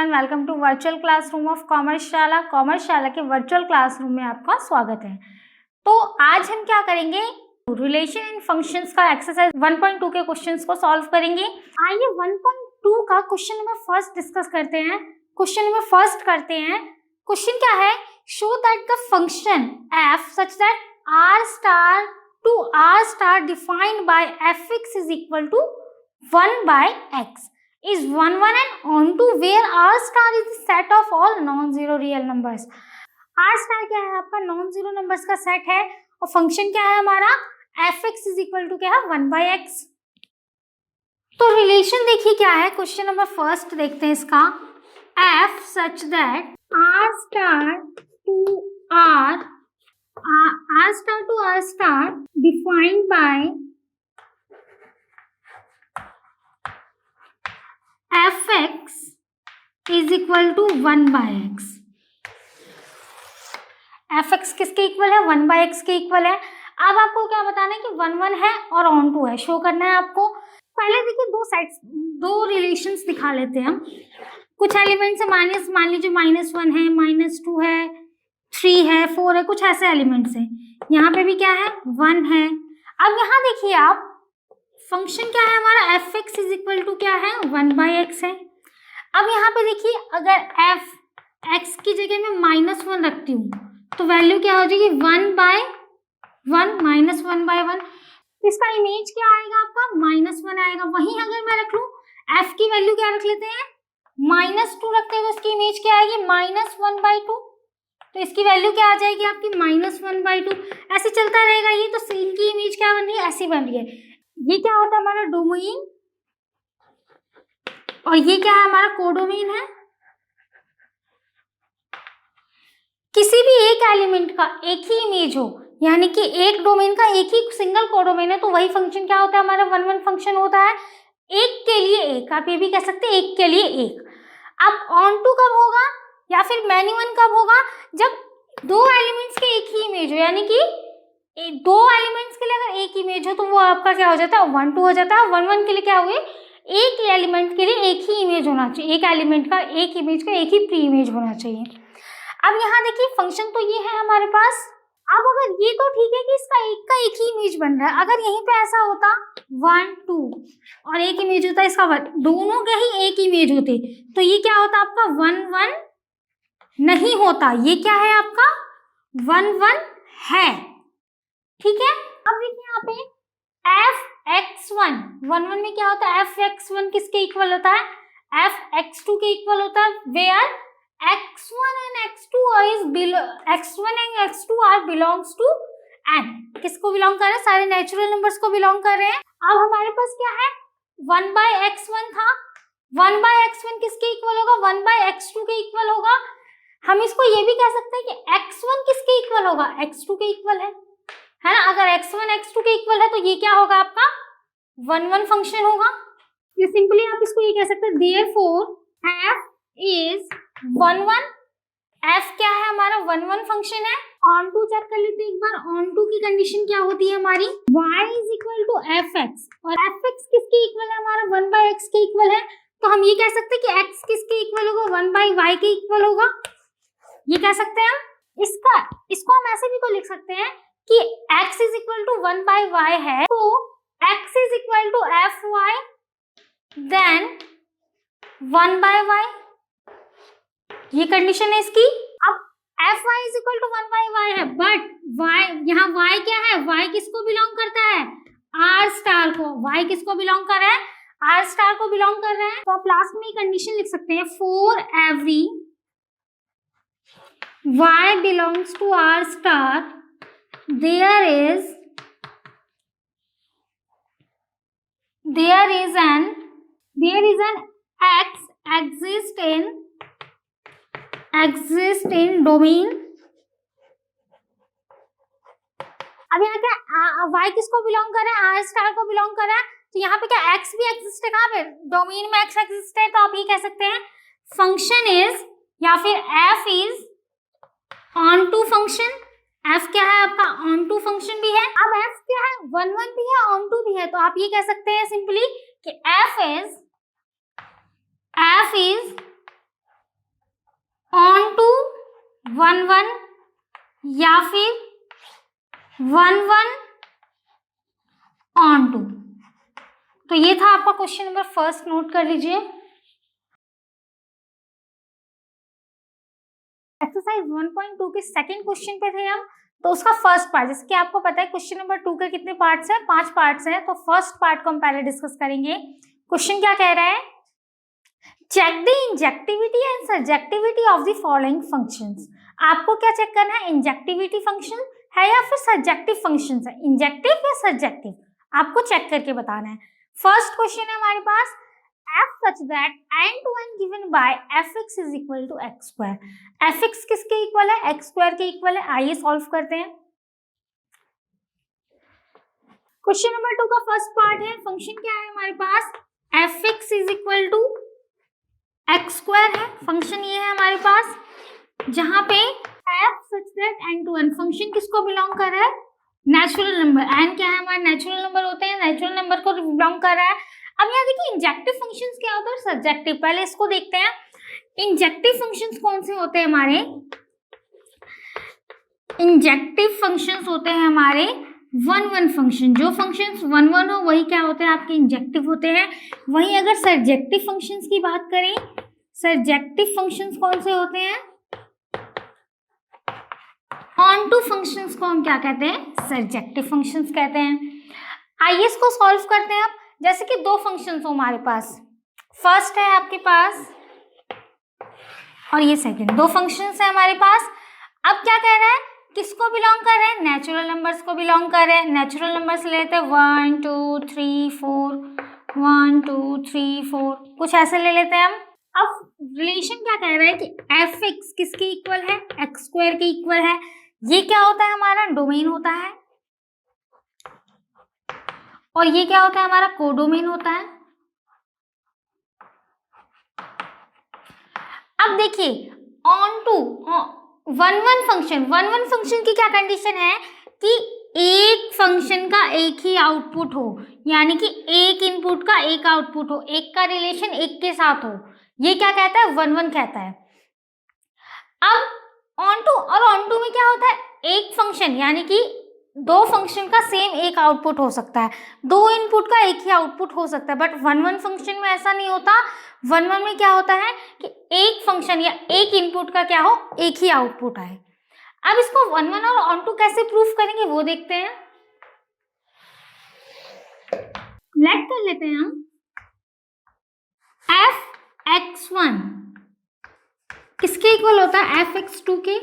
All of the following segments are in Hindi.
Everyone, welcome to virtual classroom of Commerceshala. Commerceshala के वर्चुअल क्लासरूम में आपका स्वागत है। तो आज हम क्या करेंगे, रिलेशन इन फंक्शंस का एक्सरसाइज 1.2 के क्वेश्चंस को सॉल्व करेंगे। आइए 1.2 का क्वेश्चन नंबर फर्स्ट डिस्कस करते हैं। क्वेश्चन क्या है, show that the function f such that r star to r star defined by fx is equal to 1 by x is 1 1 and onto where r star is the set of all non-zero real numbers। r star क्या है, आपका नॉन जीरो नंबर्स का सेट है और फंक्शन क्या है हमारा, fx इज इक्वल टू क्या है, 1 by x। तो रिलेशन देखिए क्या है, क्वेश्चन नंबर फर्स्ट देखते हैं इसका, f such that r star to r star defined by fx is equal to 1 by x। fx किसके इक्वल है, 1 by x के इक्वल है। अब आपको क्या बताना है कि 1 1 है और ऑन टू है, शो करना है आपको। पहले देखिए दो रिलेशंस दिखा लेते हैं हम। कुछ एलिमेंट्स है माइनस, मान लीजिए -1 है, -2 है, 3 है, 4 है, कुछ ऐसे एलिमेंट्स हैं। यहाँ पे भी क्या है, 1 है। अब यहाँ देखिए आप, फंक्शन क्या है हमारा, fx इज इक्वल टू क्या है, 1 by x है। अब यहाँ पे देखिए, अगर x की जगह में -1 रखती हूँ तो वैल्यू क्या हो जाएगी, 1 by 1 -1 by 1। तो इसका इमेज क्या आएगा आपका, -1 आएगा। वहीं अगर मैं रख लूँ f की वैल्यू क्या रख लेते हैं, -2 रखते हैं, तो इसकी इमेज क्या आएगी, -1 by 2। तो इसकी वैल्यू क्या आ जाएगी आपकी, -1 by 2। ऐसे चलता रहेगा ये, तो इनकी इमेज क्या बन रही है, ऐसी बन रही है। ये क्या होता है हमारा डोमेन और ये क्या है हमारा कोडोमेन है। किसी भी एक एलिमेंट का एक ही इमेज हो, यानी कि एक डोमेन का एक ही सिंगल कोडोमेन है, तो वही फंक्शन क्या होता है हमारा, 1 1 फंक्शन होता है। एक के लिए एक, आप ये भी कह सकते हैं एक के लिए एक। अब ऑन टू कब होगा या फिर मैनी वन कब होगा, जब दो एलिमेंट्स के एक ही इमेज हो, यानी कि दो एलिमेंट्स के लिए अगर एक इमेज हो तो वो आपका क्या हो जाता है, 1 2 हो जाता है। 1 1 के लिए क्या हुए, एक एलिमेंट के लिए एक ही इमेज होना चाहिए, एक एलिमेंट का एक इमेज का एक ही प्री इमेज होना चाहिए। अब यहाँ देखिए फंक्शन तो ये है हमारे पास। अब अगर ये तो ठीक है कि इसका एक ही इमेज बन रहा है, अगर यहीं पे ऐसा होता 1 2 और एक इमेज होता इसका 1, दोनों के ही एक इमेज होते, तो ये क्या होता आपका 1 1 नहीं होता, ये क्या है आपका 1 1 है, ठीक है। अब देखिए यहाँ पे fx1 1 1 में क्या होता है, fx1 किसके इक्वल होता है, fx2 के इक्वल होता है, where x1 and x2 are belongs to n। किसको बिलोंग कर रहे हैं, सारे नेचुरल नंबर्स को बिलोंग कर रहे हैं। अब हमारे पास क्या है, 1 by x1 था, 1 by x1 किसके इक्वल होगा, 1 by x2 के इक्वल होगा। हम इसको ये भी कह सकते हैं कि x1 किसके इक्वल होगा, x2 के इक्वल है ना। अगर x1 x2 के इक्वल है तो ये क्या होगा आपका 1 1 फंक्शन होगा। ये सिंपली आप इसको ये कह सकते हैं, देयरफॉर f इज 1 1। f क्या है हमारा 1 1 फंक्शन है। ऑन टू चेक कर लेते हैं एक बार, ऑन टू की कंडीशन क्या होती है हमारी, y is equal to fx, और fx किसके इक्वल है हमारा, 1 by x के इक्वल है। तो हम ये कह सकते हैं कि x किसके इक्वल होगा, 1 by y के इक्वल होगा, ये कह सकते हैं हम। इसको हम ऐसे भी तो लिख सकते हैं कि x is equal to 1 by y है, तो x is equal to fy then 1 by y, ये कंडीशन है इसकी। अब fy is equal to 1 by y है, बट y यहाँ y क्या है, y किसको बिलोंग करता है, r स्टार को। y किसको बिलोंग कर रहा है, r स्टार को बिलोंग कर रहा है। तो आप लास्ट में कंडीशन लिख सकते हैं, for every y belongs to r star there is an x exist in domain। अब यहाँ क्या y किसको बिलोंग कर रहा है, r स्टार को बिलोंग कर रहा है, तो यहाँ पे क्या x भी एग्जिस्ट है, कहाँ पे डोमेन में x एग्जिस्ट है। तो आप ये कह सकते हैं फंक्शन इज या फिर f is on to function. f क्या है आपका, ऑन टू फंक्शन भी है। अब f क्या है, 1 1 भी है, ऑन टू भी है, तो आप ये कह सकते हैं सिंपली कि f इज 1 1 या फिर 1 1 ऑन टू। तो ये था आपका क्वेश्चन नंबर फर्स्ट, नोट कर लीजिए। एक्सरसाइज 1.2 के सेकंड क्वेश्चन पे थे हम, तो उसका फर्स्ट पार्ट, जैसे कि आपको पता है क्वेश्चन नंबर 2 के कितने पार्ट्स हैं, 5 पार्ट्स हैं, तो फर्स्ट पार्ट को हम पहले डिस्कस करेंगे। क्वेश्चन क्या कह रहा है, check the injectivity and subjectivity of the following functions. आपको क्या चेक करना है, इंजेक्टिविटी फंक्शन है या फिर सब्जेक्टिव फंक्शंस है, इंजेक्टिव या सब्जेक्टिव, आपको चेक करके बताना है। फर्स्ट क्वेश्चन है हमारे पास, f such that n to n given by fx is equal to x square। fx किसके इक्वल है, x स्क्वायर के इक्वल है। आइए सॉल्व करते हैं। क्वेश्चन नंबर 2 का फर्स्ट पार्ट है, फंक्शन क्या है हमारे पास, fx is equal to x square है, फंक्शन ये है हमारे पास, जहां पे f such that n to n function किसको बिलोंग कर रहा है, नेचुरल नंबर। n क्या है हमारे नेचुरल नंबर होते हैं, नेचुरल नंबर को बिलोंग कर रहा है। अब यहाँ देखिए इंजेक्टिव फंक्शंस क्या होता है, सब्जेक्टिव, पहले इसको देखते हैं। इंजेक्टिव फंक्शंस कौन से होते हैं हमारे, इंजेक्टिव फंक्शंस होते हैं हमारे 1 1 फंक्शन, जो फंक्शंस 1 1 हो वही क्या होते हैं आपके इंजेक्टिव होते हैं। वहीं अगर सब्जेक्टिव फंक्शंस की बात करें, सब्जेक्टिव फंक्शंस कौन से होते हैं, ऑन टू फंक्शंस को हम क्या कहते हैं, सब्जेक्टिव फंक्शंस कहते हैं। आइए इसको सॉल्व करते हैं। अब जैसे कि दो फंक्शंस हो हमारे पास, फर्स्ट है आपके पास और ये सेकंड, दो फंक्शंस है हमारे पास। अब क्या कह रहा है, किसको बिलोंग कर रहे हैं, नेचुरल नंबर्स को बिलोंग कर रहे हैं। नेचुरल नंबर्स लेते हैं 1 2 3 4, 1 2 3 4, कुछ ऐसे ले लेते हैं हम। अब रिलेशन क्या कह रहा है कि fx किसके इक्वल है, x स्क्वायर के इक्वल है। ये क्या होता है हमारा, डोमेन होता है, और ये क्या होता है हमारा, कोडोमेन होता है। अब देखिए ऑन टू 1 1 फंक्शन, 1 1 फंक्शन की क्या कंडीशन है कि एक फंक्शन का एक ही आउटपुट हो, यानी कि एक इनपुट का एक आउटपुट हो, एक का रिलेशन एक के साथ हो, ये क्या कहता है, 1 1 कहता है। अब ऑन टू, और ऑन टू में क्या होता है, एक फंक्शन यानी कि दो फंक्शन का सेम एक आउटपुट हो सकता है, दो इनपुट का एक ही आउटपुट हो सकता है, बट 1 1 फंक्शन में ऐसा नहीं होता। 1 1 में क्या होता है कि एक फंक्शन या एक इनपुट का क्या हो, एक ही आउटपुट आए। अब इसको 1 1 और ऑन टू कैसे प्रूफ करेंगे वो देखते हैं। लेट कर लेते हैं हम fx1 किसके इक्वल होता है, fx2 के।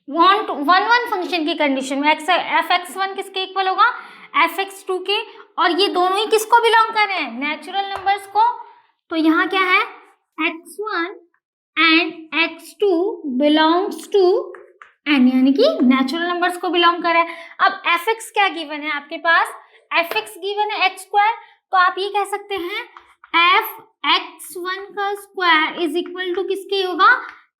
1 1 फंक्शन की कंडीशन में fx1 किसके इक्वल होगा, fx2 के, और ये दोनों ही किसको बिलोंग कर रहे हैं, नेचुरल नंबर्स को। तो यहाँ क्या है, x1 and x2 belongs to n, यानी कि नेचुरल नंबर्स को बिलोंग कर रहा है। अब fx क्या गिवन है आपके पास, fx गिवन है x स्क्वायर, तो आप ये कह सकते हैं fx1 का स्क्वायर इज इक्वल टू किसके होगा,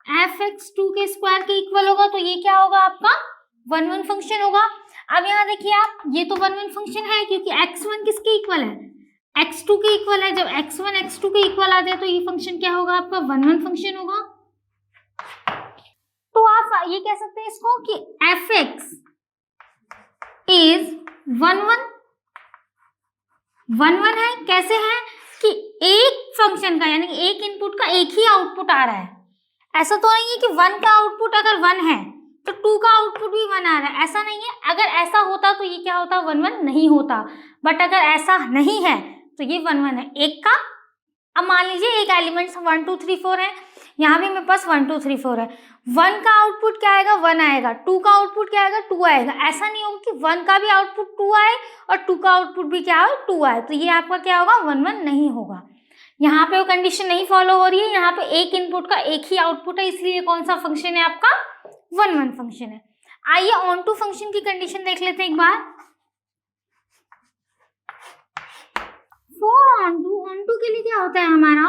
fx2 के स्क्वायर के इक्वल होगा। तो ये क्या होगा आपका 1 1 फंक्शन होगा। अब यहाँ देखिए आप, ये तो 1 1 फंक्शन है क्योंकि x1 किसके इक्वल है, x2 के इक्वल है। जब x1 x2 के इक्वल आ जाए तो ये फंक्शन क्या होगा आपका, 1 1 फंक्शन होगा। तो आप ये कह सकते हैं इसको कि fx इज 1 1 है। कैसे है कि एक फंक्शन का यानी कि एक इनपुट का एक ही आउटपुट आ रहा है। ऐसा तो नहीं है कि 1 का आउटपुट अगर 1 है तो 2 का आउटपुट भी 1 आ रहा है, ऐसा नहीं है। अगर ऐसा होता तो ये क्या होता, 1 1 नहीं होता, बट अगर ऐसा नहीं है तो ये 1 1 है एक का। अब मान लीजिए एक एलिमेंट्स 1 2 3 4 है, यहाँ भी मेरे पास 1 2 3 4 है। 1 का आउटपुट क्या आएगा, 1 आएगा। 2 का आउटपुट क्या आएगा, 2 आएगा। ऐसा नहीं होगा कि 1 का भी आउटपुट 2 आए और 2 का आउटपुट भी क्या हो, 2 आए। तो ये आपका क्या होगा, 1 1 नहीं होगा। यहाँ पे वो कंडीशन नहीं फॉलो हो रही है। यहाँ पे एक इनपुट का एक ही आउटपुट है, इसलिए कौन सा फंक्शन है आपका, 1 1 फंक्शन है। आइए ऑन टू फंक्शन की कंडीशन देख लेते हैं एक बार। फॉर ऑन टू के लिए क्या होता है हमारा,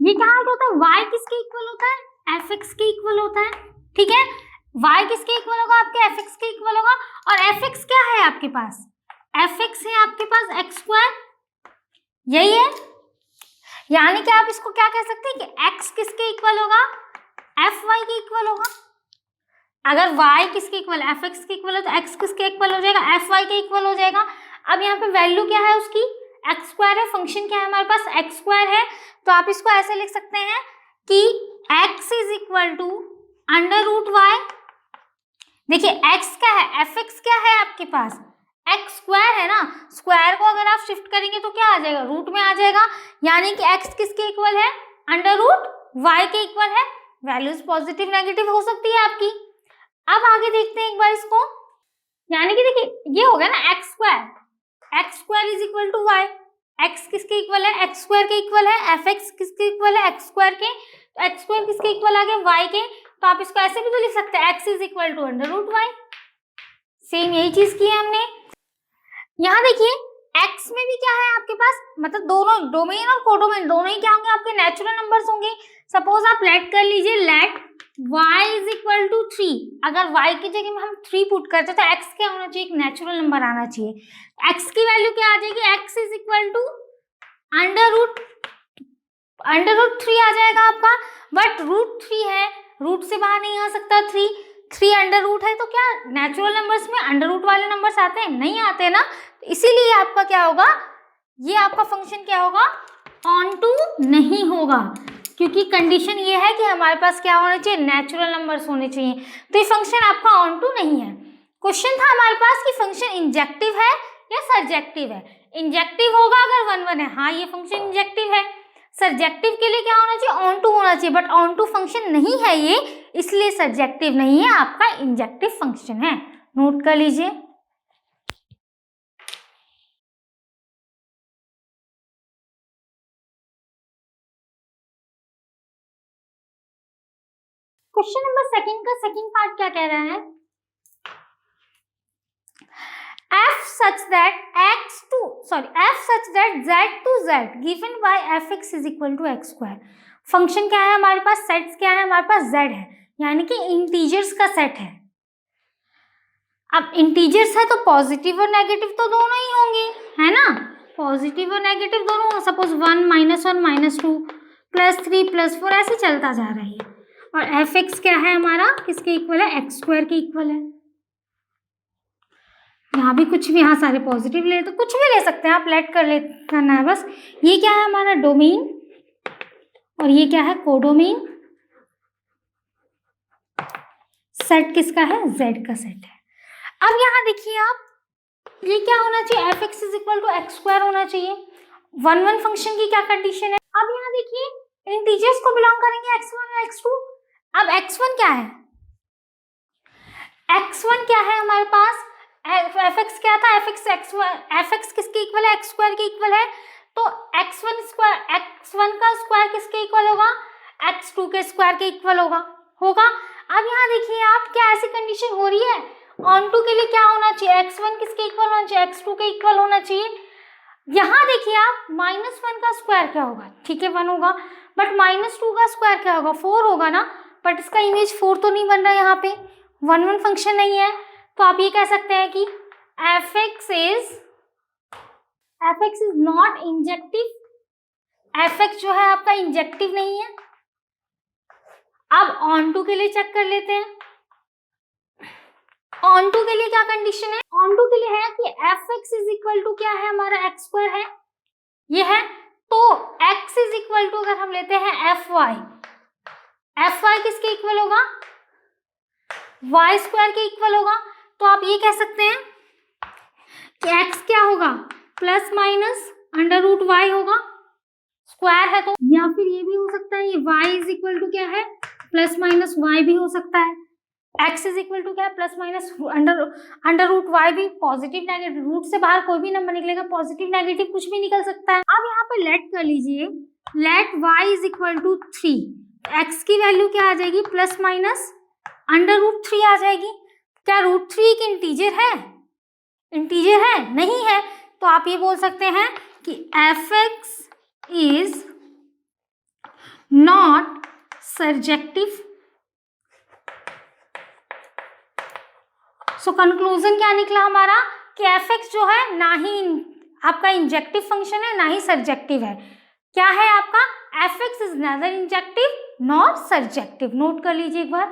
ये क्या होता है, y किसके इक्वल होता है, fx के इक्वल होता है। ठीक है, y किसके इक्वल होगा, आपके fx के इक्वल होगा। और fx क्या है आपके पास, fx है आपके पास x स्क्वायर, यही है। यानी कि आप इसको क्या कह सकते हैं कि x किसके इक्वल होगा, एफ वाई के इक्वल होगा। अगर y किसके इक्वल है, एफ एक्स के इक्वल है, तो x किसके इक्वल हो जाएगा, एफ वाई के इक्वल हो जाएगा। अब यहाँ पे वैल्यू क्या है उसकी, एक्स स्क्वायर है, फंक्शन क्या है हमारे पास, एक्स स्क्वायर है। तो आप इसको ऐसे लिख सकते हैं कि x is equal to under root y. देखिए x क्या है, एफ एक्स क्या है आपके पास, एक्स स्क्वायर है ना, स्क्वायर को अगर आप शिफ्ट करेंगे तो क्या आ जाएगा, रूट में आ जाएगा, यानी कि x किसके इक्वल है, अंडर रूट y के इक्वल है। वैल्यूज पॉजिटिव नेगेटिव हो सकती है आपकी। अब आगे देखते हैं एक बार इसको, यानी कि देखिए ये हो गया ना x square is equal to y, x किसके इक्वल है, एक्स स्क्वायर के इक्वल है, एफ एक्स किसके इक्वल है, एक्स स्क्वायर के, तो एक्स स्क्वायर किसके इक्वल आ गया, वाई के। तो आप इसको ऐसे भी तो लिख सकते हैं, x is equal to under root y. Same यही चीज की है हमने। यहाँ देखिए एक्स में भी क्या है आपके पास, मतलब दोनों डोमेन और कोडोमेन दोनों ही क्या होंगे, आपके नेचुरल नंबर्स होंगे। सपोज आप लेट कर लीजिए, let y is equal to 3, अगर y की जगह में हम 3 पुट करते तो x क्या होना चाहिए, एक नेचुरल नंबर आना चाहिए। x की वैल्यू क्या आ जाएगी, x is equal to under root 3 आ जाएगा आपका, बट रूट 3 है, रूट से बाहर नहीं आ सकता, 3 अंडर रूट है, तो क्या नेचुरल नंबर्स में अंडर रूट वाले नंबर्स आते हैं, नहीं आते ना, इसीलिए आपका क्या होगा, ये आपका फंक्शन क्या होगा, ऑन टू नहीं होगा, क्योंकि कंडीशन ये है कि हमारे पास क्या होना चाहिए, नेचुरल नंबर्स होने चाहिए। तो ये फंक्शन आपका ऑन टू नहीं है। क्वेश्चन था हमारे पास कि फंक्शन इंजेक्टिव है या सर्जेक्टिव है। इंजेक्टिव होगा अगर 1 1 है, हाँ ये फंक्शन इंजेक्टिव है। सर्जेक्टिव के लिए क्या होना चाहिए, ऑन टू होना चाहिए, बट ऑन टू फंक्शन नहीं है ये, इसलिए सर्जेक्टिव नहीं है, आपका इंजेक्टिव फंक्शन है। नोट कर लीजिए। क्वेश्चन नंबर सेकंड का सेकंड पार्ट क्या कह रहा है, f such that z to z given by fx is equal to x square। Function क्या है हमारे पास, सेट्स क्या है हमारे पास, z है, यानी कि इंटीजर्स का सेट है। अब इंटीजर्स है तो पॉजिटिव और नेगेटिव तो दोनों ही होंगे, है ना, पॉजिटिव और नेगेटिव दोनों। सपोज 1 -1 -2 +3 +4 ऐसे चलता जा रहा है। और एफ एक्स क्या है हमारा, किसके इक्वल है, एक्स स्क्वायर के इक्वल है। यहाँ भी कुछ भी, यहाँ सारे पॉजिटिव ले तो कुछ भी ले सकते हैं आप, लेट करना है बस। ये क्या है हमारा डोमेन और ये क्या है कोडोमेन। सेट किसका है, जेड का सेट है। अब यहाँ देखिए आप, ये क्या होना चाहिए, f x is equal to x square होना चाहिए। 1 1 फंक्शन की क्या कंडीशन है। अब यहाँ देखिए इंटीजर्स को बिलोंग करेंगे x1 और x2। अब x1 क्या है, x1 क्या है हमारे पास, एफ एक्स क्या था, एफ एक्स किसके इक्वल है, एक्स स्क्वायर के इक्वल है। तो x1 का स्क्वायर किसके इक्वल होगा, x2 के स्क्वायर के इक्वल होगा। अब यहाँ देखिए आप, क्या ऐसी कंडीशन हो रही है, ऑन टू के लिए क्या होना चाहिए, x1 किसके इक्वल होना चाहिए, x2 के इक्वल होना चाहिए। यहाँ देखिए आप, -1 का स्क्वायर क्या होगा, ठीक है 1 होगा, बट -2 का स्क्वायर क्या होगा, 4 होगा ना, बट इसका इमेज 4 तो नहीं बन रहा है, यहाँ पे 1 1 फंक्शन नहीं है। तो आप ये कह सकते हैं कि f x is not injective. F x जो है आपका इंजेक्टिव नहीं है। अब ऑन टू के लिए चेक कर लेते हैं। ऑन टू के लिए क्या कंडीशन है, ऑन टू के लिए है कि f x is equal to क्या है हमारा, एक्स स्क्वायर है, ये है। तो एक्स इज इक्वल टू अगर हम लेते हैं एफ वाई किसके इक्वल होगा, वाई स्क्वायर के इक्वल होगा। तो आप ये कह सकते हैं कि x क्या होगा, plus minus under root y होगा, स्क्वायर है तो, या फिर ये भी हो सकता है, ये y इज इक्वल टू क्या है, प्लस माइनस वाई भी हो सकता है। x इज इक्वल टू क्या है, plus minus under root y भी, पॉजिटिव नेगेटिव, रूट से बाहर कोई भी नंबर निकलेगा, पॉजिटिव नेगेटिव कुछ भी निकल सकता है। अब यहाँ पे लेट कर लीजिए, let y is equal to 3, x की वैल्यू क्या आ जाएगी, प्लस माइनस अंडर रूट 3 आ जाएगी। क्या रूट 3 एक इंटीजर है, इंटीजर है, नहीं है। तो आप ये बोल सकते हैं कि f x is not surjective. So conclusion क्या निकला हमारा कि एफ एक्स जो है ना ही आपका इंजेक्टिव फंक्शन है ना ही सर्जेक्टिव है। क्या है आपका, F x is nether injective nor surjective. Note कर लीजिए एक बार।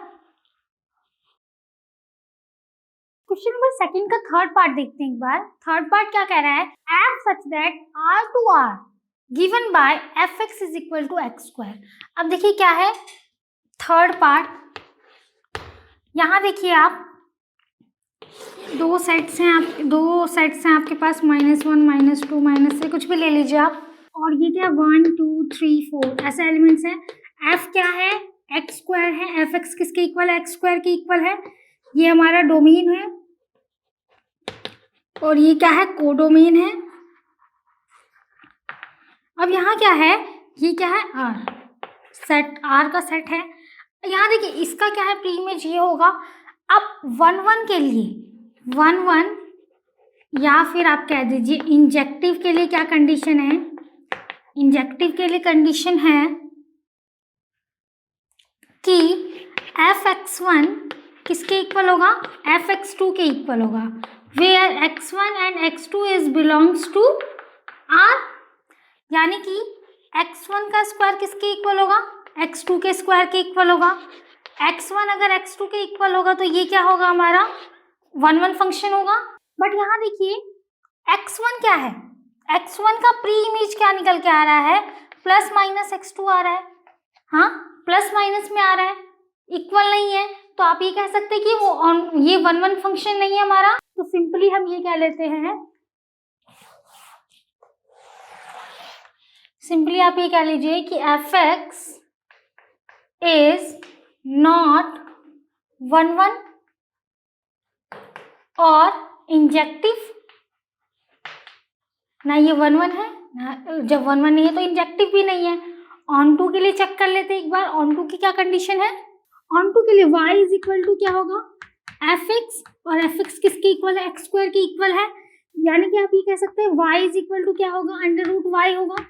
क्वेश्चन नंबर सेकंड का थर्ड पार्ट देखते हैं एक बार। थर्ड पार्ट क्या कह रहा है, f such that R to R given bye f x is equal to x square. अब देखिए क्या है थर्ड पार्ट, यहाँ देखिए आप दो सेट्स हैं आपके पास, -1 -2 -3 कुछ भी ले लीजिए आप, और ये क्या 1 2 3 4 ऐसे एलिमेंट्स हैं। एफ क्या है, एक्स स्क्वायर है, एफ एक्स किसके इक्वल है, एक्स स्क्वायर के इक्वल है, ये हमारा डोमेन है, और ये क्या है, कोडोमेन है। अब यहाँ क्या है, ये क्या है, आर, सेट आर का सेट है। यहाँ देखिए इसका क्या है, प्री इमेज ये होगा। अब 1 1 के लिए 1 1 या फिर आप कह दीजिए इंजेक्टिव के लिए क्या कंडीशन है, इंजेक्टिव के लिए कंडीशन है कि f(x1) किसके इक्वल होगा, f(x2) के इक्वल होगा, where x1 and x2 is belongs to r, यानी कि x1 का स्क्वायर किसके इक्वल होगा, x2 के स्क्वायर के इक्वल होगा। x1 अगर x2 के इक्वल होगा तो ये क्या होगा, हमारा 1 1 फंक्शन होगा। बट यहाँ देखिए x1 क्या है, x1 का प्री इमेज क्या निकल के आ रहा है, +-x2 आ रहा है, हाँ प्लस माइनस में आ रहा है, इक्वल नहीं है, तो आप ये कह सकते हैं कि वो ये 1 1 फंक्शन नहीं है हमारा। तो सिंपली हम ये कह लेते हैं, सिंपली आप ये कह लीजिए कि एफ एक्स इज नॉट 1 1 और इंजेक्टिव, ना ये 1 1 है, ना जब 1 1 नहीं है तो इंजेक्टिव भी नहीं है। ऑन टू के लिए चेक कर लेते हैं एक बार, ऑन टू की क्या कंडीशन है, ऑन टू के लिए y इज इक्वल टू क्या होगा, एफ एक्स, और एफ एक्स किसके इक्वल है, एक्स स्क्वायर के इक्वल है, यानी कि आप ये कह सकते हैं y इज इक्वल टू क्या होगा, √y होगा,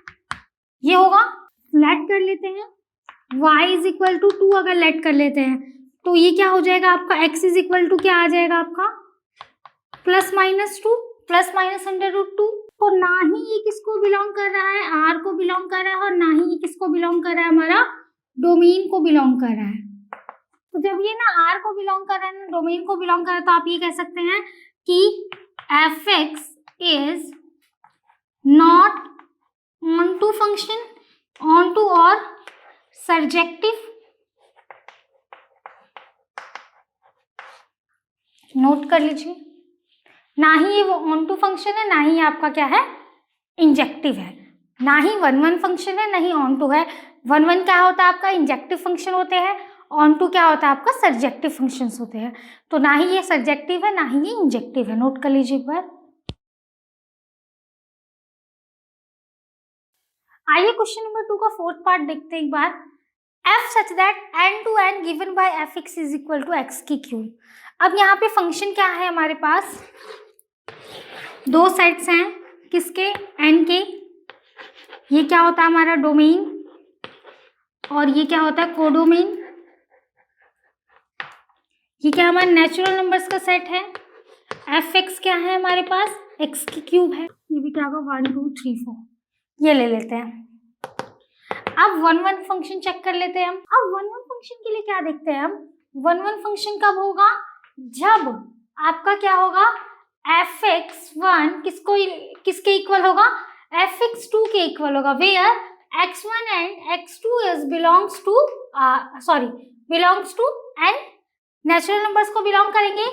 ये होगा। लेट कर लेते हैं, y इज इक्वल टू 2 अगर लेट कर लेते हैं तो ये क्या हो जाएगा आपका, x इज इक्वल टू क्या आ जाएगा आपका, +-2 +-√2। तो ना ही ये किसको बिलोंग कर रहा है, r को बिलोंग कर रहा है, और ना ही ये किसको बिलोंग कर रहा है, हमारा डोमेन को बिलोंग कर रहा है। तो जब ये ना r को बिलोंग कर रहा है, ना डोमेन को बिलोंग कर रहा है, तो आप ये कह सकते हैं कि f x is not on to function, onto और सर्जेक्टिव। नोट कर लीजिए, ना ही ये वो ऑन टू फंक्शन है, ना ही आपका क्या है, इंजेक्टिव है, ना ही 1 1 फंक्शन है, ना ही ऑन टू है। 1 1 क्या होता है आपका, इंजेक्टिव फंक्शन होते हैं, ऑन टू क्या होता है आपका, सर्जेक्टिव फंक्शंस होते हैं। तो ना ही ये सर्जेक्टिव है, ना ही ये इंजेक्टिव है। नोट कर लीजिए एक बार। आइए क्वेश्चन नंबर 2 का फोर्थ पार्ट देखते हैं एक बार। f such that n to n गिवन bye f x is equal to x की क्यूब। अब यहाँ पे फंक्शन क्या है हमारे पास, दो सेट्स हैं किसके, n के, ये क्या होता है हमारा डोमेन, और ये क्या होता है कोडोमेन। ये क्या हमारे नेचुरल नंबर्स का सेट है, एफ एक्स क्या है हमारे पास, एक्स की क्यूब है, ये भी क्या होगा 1 2 3 4, ये ले लेते हैं। अब 1 1 फंक्शन चेक कर लेते हैं हम। अब 1 1 फंक्शन के लिए क्या देखते हैं हम, 1 1 फंक्शन कब होगा, जब आपका क्या होगा, एफ एक्स 1 किसके इक्वल होगा, एफ एक्स 2 के इक्वल होगा, where x1 and x2 is belongs to N, natural numbers को बिलोंग करेंगे।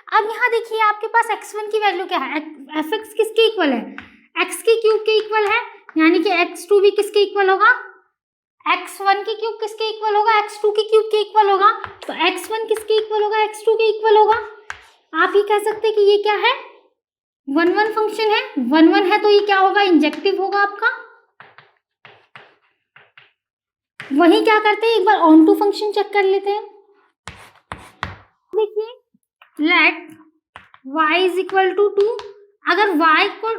अब यहाँ देखिए आपके पास x1 की वैल्यू क्या है, एफ एक्स किसके इक्वल है, x की क्यूब के इक्वल है, यानी कि x2 भी किसके इक्वल होगा, x1 की क्यूब किसके इक्वल होगा, x2 की क्यूब के इक्वल होगा। तो x1 किसके इक्वल होगा, x2 के इक्वल होगा। आप ये कह सकते हैं कि ये क्या है, 1 1 फंक्शन है, 1 1 है तो ये क्या होगा, इंजेक्टिव होगा आपका। वही क्या करते हैं, एक बार ऑन टू फंक्शन चेक कर लेते हैं। देखिए let y is equal to 2, अगर y को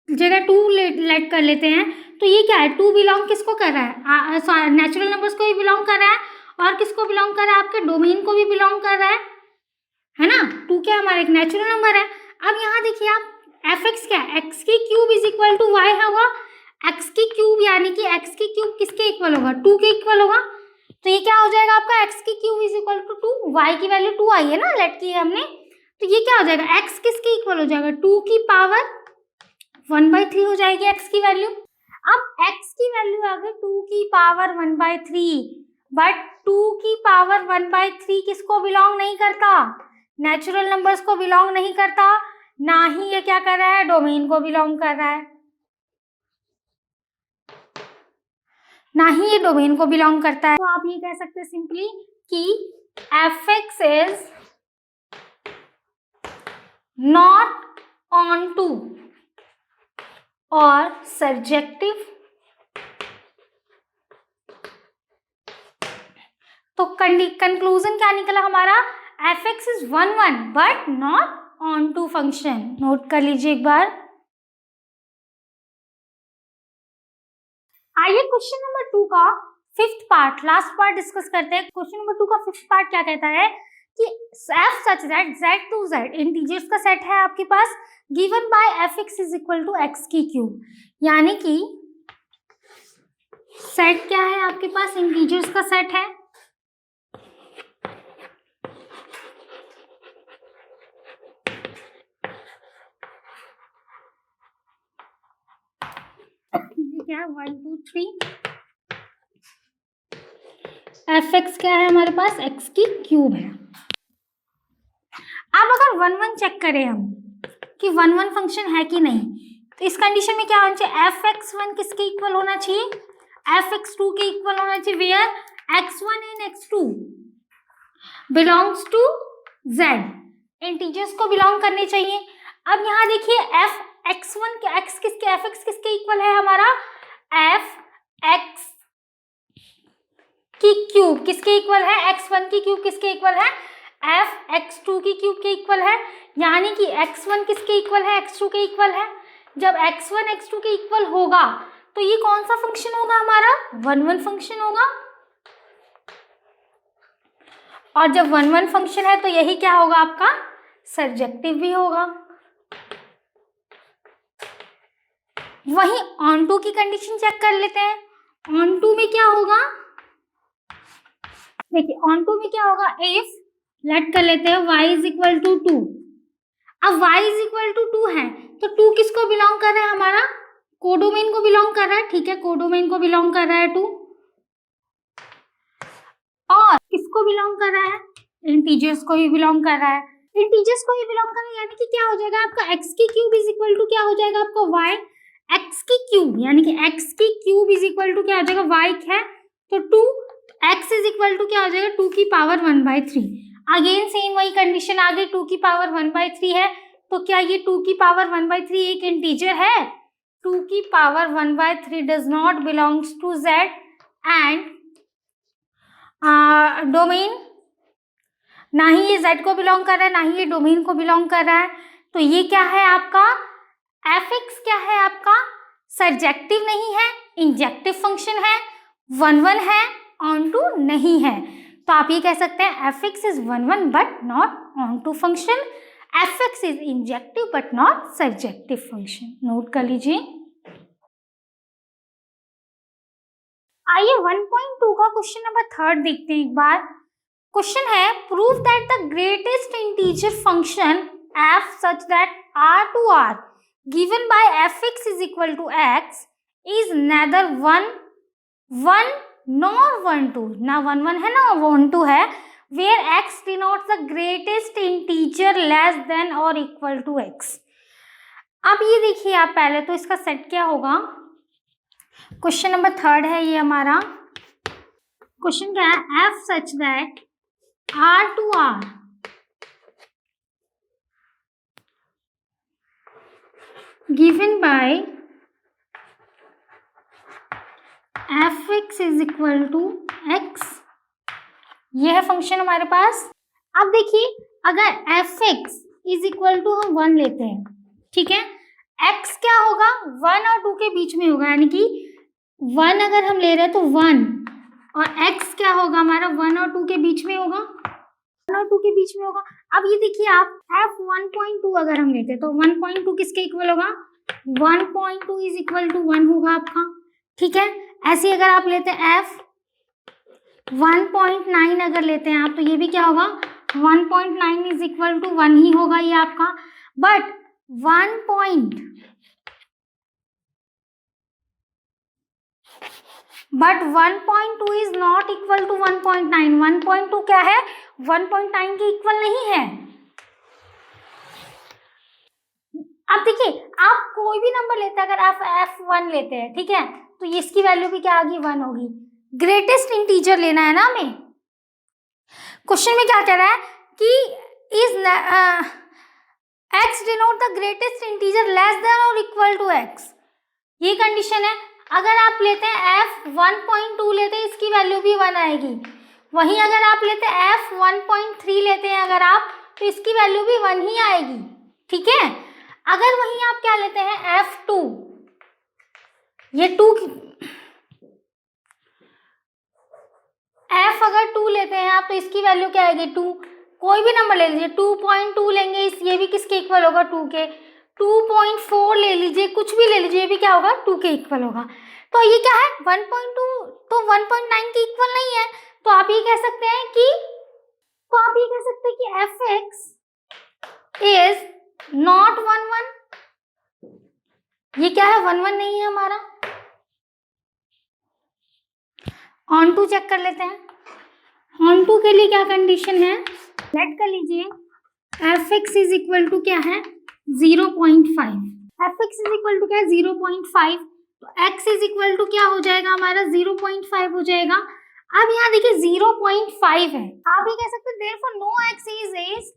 जगह 2 लेट कर लेते हैं तो ये क्या है, 2 बिलोंग किसको कर रहा है, नेचुरल नंबर्स को भी बिलोंग कर रहा है, और किसको बिलोंग कर रहा है, आपके डोमेन को भी बिलोंग कर रहा है ना। 2 क्या हमारा एक नेचुरल नंबर है। अब यहाँ देखिए आप एफ एक्स क्या है, एक्स की cube is equal to y होगा, एक्स की क्यूब यानी कि एक्स की क्यूब किसके इक्वल होगा, 2 के इक्वल होगा, तो ये क्या हो जाएगा आपका x की cube is equal to 2, y की वैल्यू 2 आई है ना, लेट की है हमने, तो ये क्या हो जाएगा, x किसके इक्वल हो जाएगा, 2 की पावर 1/3 हो जाएगी x की वैल्यू। अब x की वैल्यू आ गई 2 की पावर 1/3, बट 2 की पावर 1/3 किसको बिलोंग नहीं करता, नेचुरल नंबर्स को बिलोंग नहीं करता, ना ही ये क्या कर रहा है, डोमेन को बिलोंग कर रहा है, ना ही ये डोमेन को बिलोंग करता है। तो आप ये कह सकते हैं सिंपली कि fx is not onto और सर्जेक्टिव। तो कंक्लूजन क्या निकला हमारा, fx is 1 but not on to function. Note कर लीजिए एक बार। आइए क्वेश्चन नंबर 2 का fifth part, last part discuss करते हैं। क्वेश्चन नंबर 2 का फिफ्थ पार्ट क्या कहता है कि f such that z to z integers का सेट है आपके पास, given by fx is equal to x की क्यूब, यानी कि सेट क्या है आपके पास, इंटीजर्स का सेट है, क्या है 1 2 3, fx क्या है हमारे पास, x की क्यूब है। अब अगर 1 1 चेक करें हम कि 1 1 फंक्शन है कि नहीं, तो इस कंडीशन में क्या होना चाहिए, fx1 किसके इक्वल होना चाहिए, fx2 के इक्वल होना चाहिए, where x1 and x2 belongs to z, integers को बिलोंग करने चाहिए। अब यहाँ देखिए fx1 के x किसके, fx किसके इक्वल है हमारा, fx की क्यूब किसके इक्वल है, x1 की क्यूब किसके इक्वल है, fx2 की क्यूब के इक्वल है, यानी कि x1 किसके इक्वल है, x2 के इक्वल है। जब x1 x2 के इक्वल होगा तो ये कौन सा फंक्शन होगा हमारा, 1 1 फंक्शन होगा, और जब 1 1 फंक्शन है तो यही क्या होगा आपका, सर्जेक्टिव भी होगा। वहीं ऑन टू की कंडीशन चेक कर लेते हैं। ऑन टू में क्या होगा, देखिए ऑन टू में क्या होगा, इफ लेट कर लेते हैं y इज इक्वल टू 2। अब y इज इक्वल टू 2 है तो 2 किसको बिलोंग कर रहा है हमारा, कोडोमेन को बिलोंग कर रहा है, ठीक है, कोडोमेन को बिलोंग कर रहा है 2, और किसको बिलोंग कर रहा है, इंटीजर्स को ही बिलोंग कर रहा है, इंटीजर्स को ही बिलोंग कर रहा है, यानी कि क्या हो जाएगा आपका x की क्यूब इज इक्वल टू क्या हो जाएगा आपका y x की क्यूब, यानी कि x की क्यूब इज इक्वल टू क्या हो जाएगा, y है तो 2, x इज इक्वल टू क्या हो जाएगा, 2 की पावर 1/3। अगेन सेम वही कंडीशन आ गई, 2 की पावर 1/3 है तो क्या ये 2 की पावर 1/3 एक इंटीजर है, 2 की power 1/3 does not belongs to z and domain, ना ही ये z को बिलोंग कर रहा है, ना ही ये डोमेन को बिलोंग कर रहा है। तो ये क्या है आपका, fx क्या है आपका, सर्जेक्टिव नहीं है, इंजेक्टिव फंक्शन है, 1 1 है, ऑन टू नहीं है। तो आप ये कह सकते हैं fx is 1 1 but not on to function, fx is injective but not surjective function. Note कर लीजिए। आइए 1.2 का क्वेश्चन नंबर 3 देखते हैं एक बार। क्वेश्चन है, prove that the greatest integer function f such that r to r given by fx is equal to x is neither 1 1 nor 1 2, ना 1 1 है ना 1 2 है, where x denotes the greatest integer less than or equal to x। अब ये देखिए आप पहले तो इसका सेट क्या होगा, क्वेश्चन नंबर 3 है ये हमारा। क्वेश्चन क्या है, f such that r to r given by fx is equal to x, ये है फंक्शन हमारे पास। अब देखिए अगर fx is equal to हम 1 लेते हैं, ठीक है, x क्या होगा, 1 और 2 के बीच में होगा, यानी कि 1 अगर हम ले रहे हैं तो 1, और x क्या होगा हमारा, 1 और 2 के बीच में होगा, 1 और 2 के बीच में होगा। अब ये देखिए आप f 1.2 अगर हम लेते हैं तो 1.2 किसके इक्वल होगा, 1.2 इज इक्वल टू 1 होगा आपका, ठीक है। ऐसे अगर आप लेते हैं f 1.9 अगर लेते हैं आप तो ये भी क्या होगा 1.9 इज इक्वल टू 1 ही होगा ये आपका। But 1.2 is not equal to 1.9। 1.2 क्या है 1.9 के इक्वल नहीं है। अब देखिए आप कोई भी नंबर लेते हैं, अगर आप f1 लेते हैं, ठीक है, तो इसकी वैल्यू भी क्या आ गई 1 होगी। ग्रेटेस्ट इंटीजर लेना है ना हमें। क्वेश्चन में क्या कह रहा है कि is x denote the greatest integer less than और इक्वल टू x, ये कंडीशन है। अगर आप लेते हैं f1.2 लेते हैं, इसकी वैल्यू भी 1 आएगी। वहीं अगर आप लेते हैं f1.3 लेते हैं अगर आप, तो इसकी वैल्यू भी 1 ही आएगी, ठीक है। अगर वहीं आप क्या लेते हैं f2, ये 2 f अगर 2 लेते हैं आप तो इसकी वैल्यू क्या आएगी 2। कोई भी नंबर ले लीजिए 2.2 लेंगे, ये भी किसके इक्वल होगा 2 के। 2.4 ले लीजिए, कुछ भी ले लीजिए, ये भी क्या होगा 2 के इक्वल होगा। तो ये क्या है 1.2 तो 1.9 के इक्वल नहीं है। तो आप ये कह सकते हैं कि fx इज नॉट 1 1। ये क्या है 1 1 नहीं है हमारा। ऑन टू चेक कर लेते हैं। ऑन टू के लिए क्या कंडीशन है, लेट कर लीजिए fx इज इक्वल टू क्या है 0.5। fx इज इक्वल टू क्या है 0.5, तो x इज इक्वल टू क्या हो जाएगा हमारा 0.5 हो जाएगा। अब यहाँ देखिए 0.5 है, आप ये कह सकते हैं therefore no x is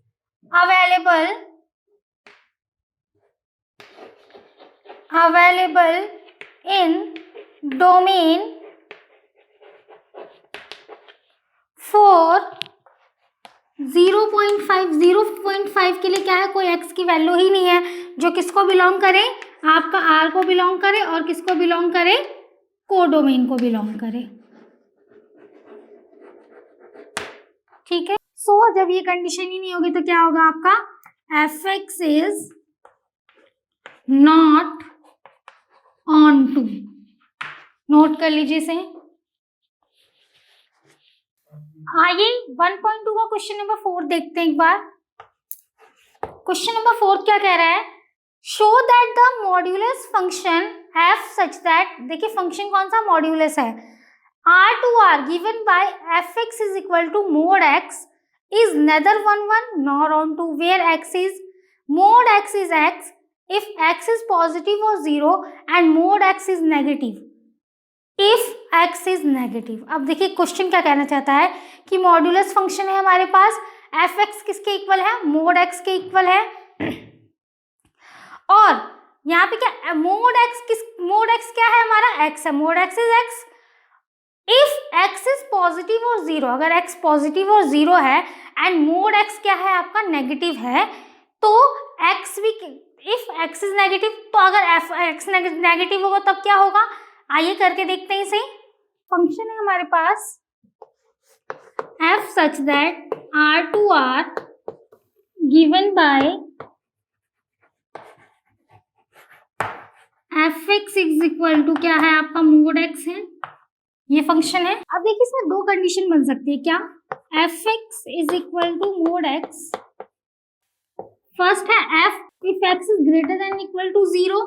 available in domain for 0.5 के लिए क्या है कोई x की वैल्यू ही नहीं है, जो किसको बिलोंग करे आपका r को बिलोंग करे और किसको बिलोंग करे कोडोमेन को बिलोंग करे, ठीक है। सो जब ये कंडीशन ही नहीं होगी तो क्या होगा आपका fx is not onto. Note कर लीजिए इसे। आइए 1.2 का क्वेश्चन नंबर 4 देखते हैं एक बार। क्वेश्चन नंबर 4 क्या कह रहा है, show that the modulus function f such that, देखिए फंक्शन कौन सा मॉड्यूलस है, r to r given by fx is equal to mod x is neither 1 1 nor on 2 where x is mod x is x if x is positive or 0 and mod x is negative if x is negative. अब देखिए क्वेश्चन क्या कहना चाहता है कि मॉड्यूलस फंक्शन है हमारे पास, fx किसके इक्वल है मोड x के इक्वल है, और यहाँ पे क्या मोड x क्या है हमारा x है, mode x is x। If x is positive और 0, अगर x पॉजिटिव और 0 है एंड मोड x क्या है आपका नेगेटिव है, तो x भी, इफ x इज नेगेटिव तो अगर x नेगेटिव होगा तब क्या होगा, आइए करके देखते हैं इसे। फंक्शन है हमारे पास f such that r to r given by fx is equal to क्या है आपका मोड x है, ये फंक्शन है। अब देखिए इसमें दो कंडीशन बन सकती है, क्या fx is equal to mod x, first है f if x is greater than equal to 0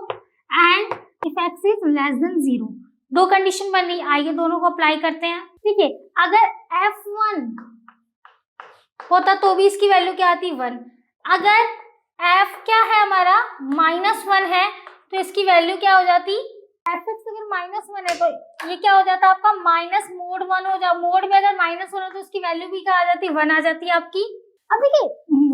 and if x is less than 0। दो कंडीशन बन रही, आइए दोनों को अप्लाई करते हैं। देखिए अगर f1 होता तो भी इसकी वैल्यू क्या आती 1, अगर f क्या है हमारा -1 है तो इसकी वैल्यू क्या हो जाती, fx अगर -1 है तो ये क्या हो जाता आपका माइनस मोड 1 हो जा, मोड में अगर -1 हो तो उसकी वैल्यू भी क्या आ जाती 1 आ जाती है आपकी। अब देखिए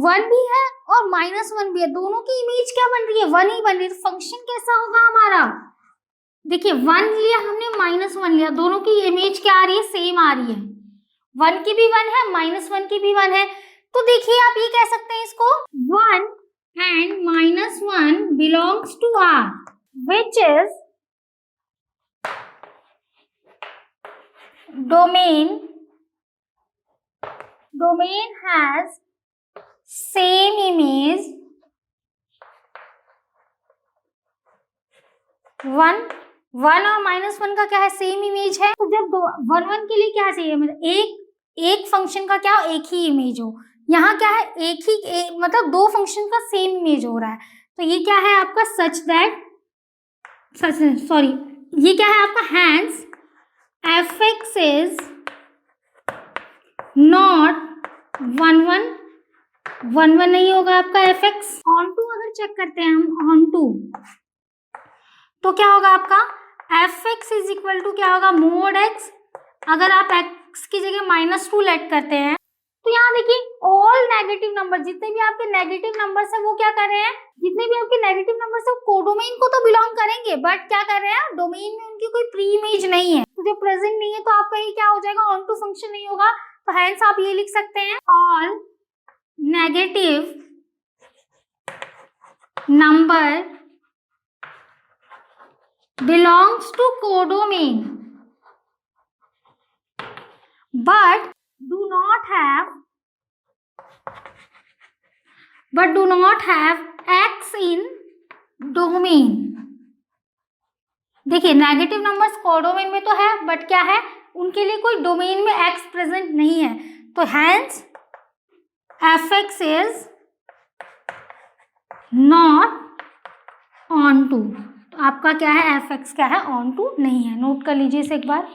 1 भी है और -1 भी है, दोनों की इमेज क्या बन रही है 1 ही बन रही है, तो फंक्शन कैसा होगा हमारा, देखिए 1 लिया हमने -1 लिया, दोनों की इमेज क्या आ रही है सेम आ रही है, 1 की भी 1 है -1 की भी 1 है। तो देखिए आप ये कह सकते हैं इसको 1 and -1 belongs to R which is domain has same image 1 1 और -1 का क्या है, सेम इमेज है। तो जब 1 के लिए क्या चाहिए, मतलब एक फंक्शन का क्या एक ही इमेज हो। यहाँ क्या है, मतलब दो फंक्शन का सेम इमेज हो रहा है। तो ये क्या है आपका ये क्या है आपका, हैंस fx इज नॉट 1 नहीं होगा आपका fx। ऑन टू अगर चेक करते हैं हम, ऑन टू तो क्या होगा आपका, fx इज इक्वल टू क्या होगा, मोड x। अगर आप x की जगह -2 लेट करते हैं तो यहाँ देखिए ऑल नेगेटिव नंबर, जितने भी आपके नेगेटिव नंबर्स है वो क्या कर रहे हैं, जितने भी आपके नेगेटिव नंबर्स है वो कोडोमेन को तो बिलोंग करेंगे, बट क्या कर रहे हैं, डोमेन में उनकी कोई प्री इमेज नहीं है। तो जब प्रेजेंट नहीं है तो आपका ये क्या हो जाएगा, ऑन टू फंक्शन नहीं होगा। तो हेंस आप ये लिख सकते हैं, all negative number belongs to codomain but do not have x in domain। देखिए नेगेटिव नंबर्स कोडोमेन में तो है, बट क्या है, उनके लिए कोई डोमेन में x प्रेजेंट नहीं है। तो hence fx is not on to। तो आपका क्या है, fx क्या है, ऑन टू नहीं है। नोट कर लीजिए इसे एक बार।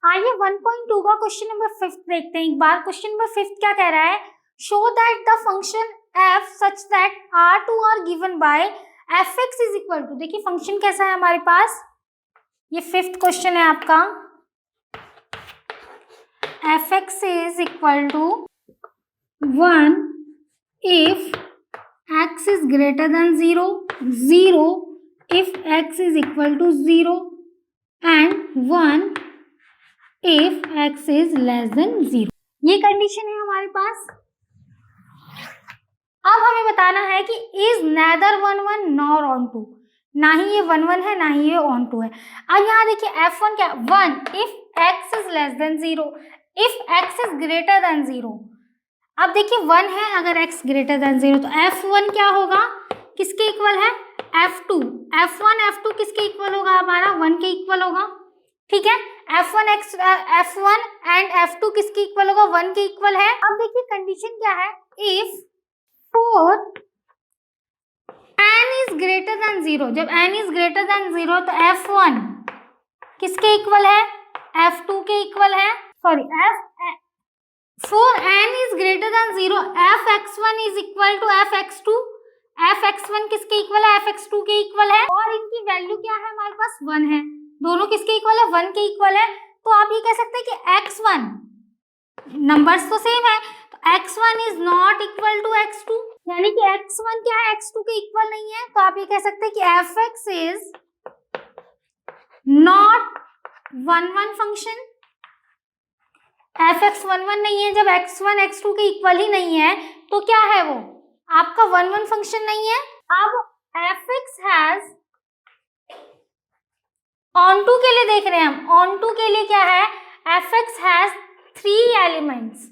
आइए 1.2 का क्वेश्चन नंबर 5 देखते हैं एक बार। क्वेश्चन नंबर 5 क्या कह रहा है, show that the function f such that r2 are given by fx is equal to. देखिए फंक्शन कैसा है हमारे पास, ये 5th क्वेश्चन है आपका। fx is equal to 1 if x is greater than 0, 0 if x is equal to 0 and 1 if x is less than 0। ये कंडीशन है हमारे पास। अब हमें बताना है कि is neither 1 1 nor on 2, ना ही ये 1 1 है ना ही ये on 2 है। अब यहाँ देखिए f1 क्या, 1 if x is less than 0, if x is greater than 0। अब देखिए 1 है, अगर x ग्रेटर देन 0 तो f1 क्या होगा, किसके इक्वल है, f2। f1 f2 किसके इक्वल होगा, हमारा 1 के इक्वल होगा, ठीक है। f1 एंड f2 किसके इक्वल होगा, 1 के इक्वल है। अब देखिए कंडीशन क्या है, if for n is greater than 0, जब n is greater than 0 तो f1 किसके इक्वल है, f2 के इक्वल है। Sorry, for n is greater than 0 fx1 is equal to fx2। fx1 किसके इक्वल है, fx2 के इक्वल है, और इनकी वैल्यू क्या है हमारे पास, 1 है। दोनों किसके इक्वल है, 1 के इक्वल है। तो आप ये कह सकते हैं कि x1, नंबर्स तो सेम है, तो x1 is not equal to x2, यानी कि x1 क्या है, x2 के इक्वल नहीं है। तो आप ये कह सकते हैं कि fx is not 1 1 function. fx 1 1 नहीं है, जब x1 x2 के इक्वल ही नहीं है तो क्या है, वो आपका 1 1 फंक्शन नहीं है। अब fx हैज, ऑन टू के लिए देख रहे हैं हम, ऑन टू के लिए क्या है, fx हैज 3 एलिमेंट्स।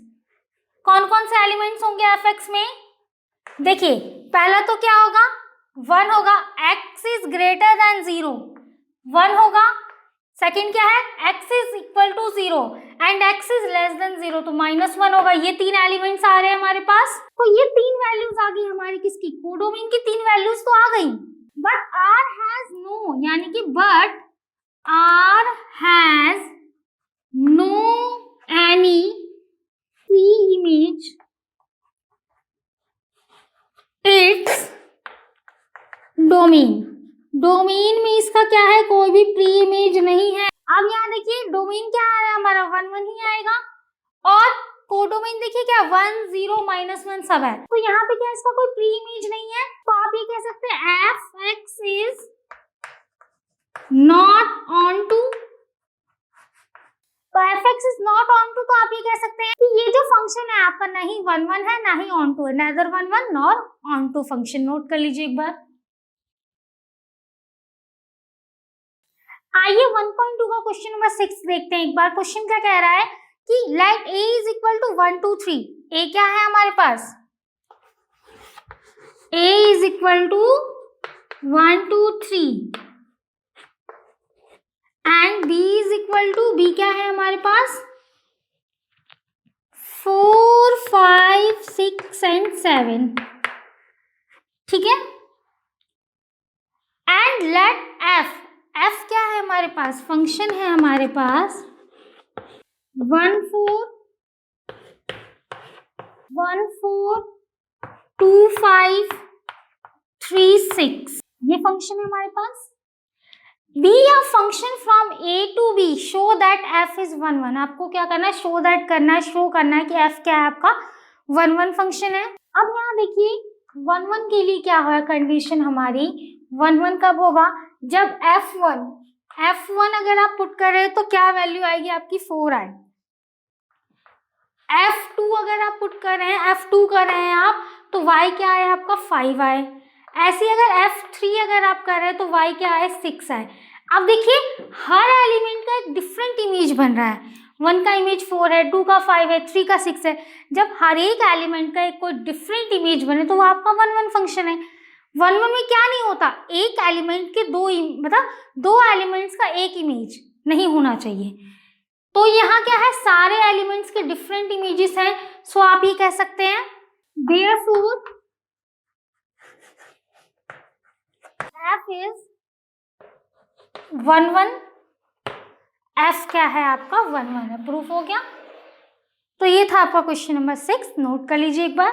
कौन कौन से एलिमेंट्स होंगे fx में, देखिए पहला तो क्या होगा, 1 होगा, x इज ग्रेटर देन 0, 1 होगा। सेकेंड क्या है, x is equal to 0 and x is less than 0, तो -1 होगा। ये 3 एलिमेंट्स आ रहे हैं हमारे पास। तो ये 3 वैल्यूज आ गई हमारी, किसकी, कोडोमेन की 3 वैल्यूज तो आ गई। बट r हैज नो, यानी कि but r has no any pre image its domain. Domain में इसका क्या है, कोई भी प्री इमेज नहीं है। अब यहाँ देखिए डोमेन क्या आ रहा है हमारा, 1 1 ही आएगा, और कोडोमेन देखिए क्या 1 0 -1 सब है। तो यहाँ पे क्या इसका कोई प्री इमेज नहीं है। तो आप ये कह सकते हैं fx is not onto. तो fx is not onto, तो आप ये कह सकते हैं कि ये जो फंक्शन है आपका नहीं 1 1 है ना ही ऑन टू है, neither 1 1 nor on to function. Note कर लीजिए एक बार। आइए 1.2 का क्वेश्चन नंबर 6 देखते हैं एक बार। क्वेश्चन क्या कह रहा है कि let a is equal to 1 2 3। a क्या है हमारे पास, a is equal to 1 2 3 and b is equal to, b क्या है हमारे पास 4 5 6 एंड 7, ठीक है। एंड लेट f, f क्या है हमारे पास, फंक्शन है हमारे पास 1 4 1 4 2 5 3 6, ये फंक्शन है हमारे पास। बी या function from a to b, show that f is 1 1, आपको क्या करना है, शो दैट करना है, शो करना है कि एफ क्या है आपका 1 1 फंक्शन है। अब यहाँ देखिए 1 1 के लिए क्या होगा कंडीशन हमारी, 1 1 कब होगा, जब f1 अगर आप पुट कर रहे हो तो क्या वैल्यू आएगी आपकी 4 आए। f2 अगर आप पुट कर रहे हैं, f2 कर रहे हैं आप, तो y क्या आए आपका 5 आए। ऐसे अगर f3 अगर आप कर रहे हैं तो y क्या आए 6 आए। अब देखिए हर एलिमेंट का एक डिफरेंट इमेज बन रहा है, 1 का इमेज 4 है, 2 का 5 है, 3 का 6 है। जब हर एक एलिमेंट का एक कोई डिफरेंट इमेज बने तो वो आपका 1 1 फंक्शन है। 1 1 में क्या नहीं होता, एक एलिमेंट के मतलब दो एलिमेंट्स का एक इमेज नहीं होना चाहिए। तो यहाँ क्या है, सारे एलिमेंट्स के डिफरेंट इमेजेस हैं, सो आप ये कह सकते हैं therefore f is 1 1, f क्या है आपका 1 1 है, प्रूफ हो गया। तो ये था आपका क्वेश्चन नंबर 6, नोट कर लीजिए एक बार।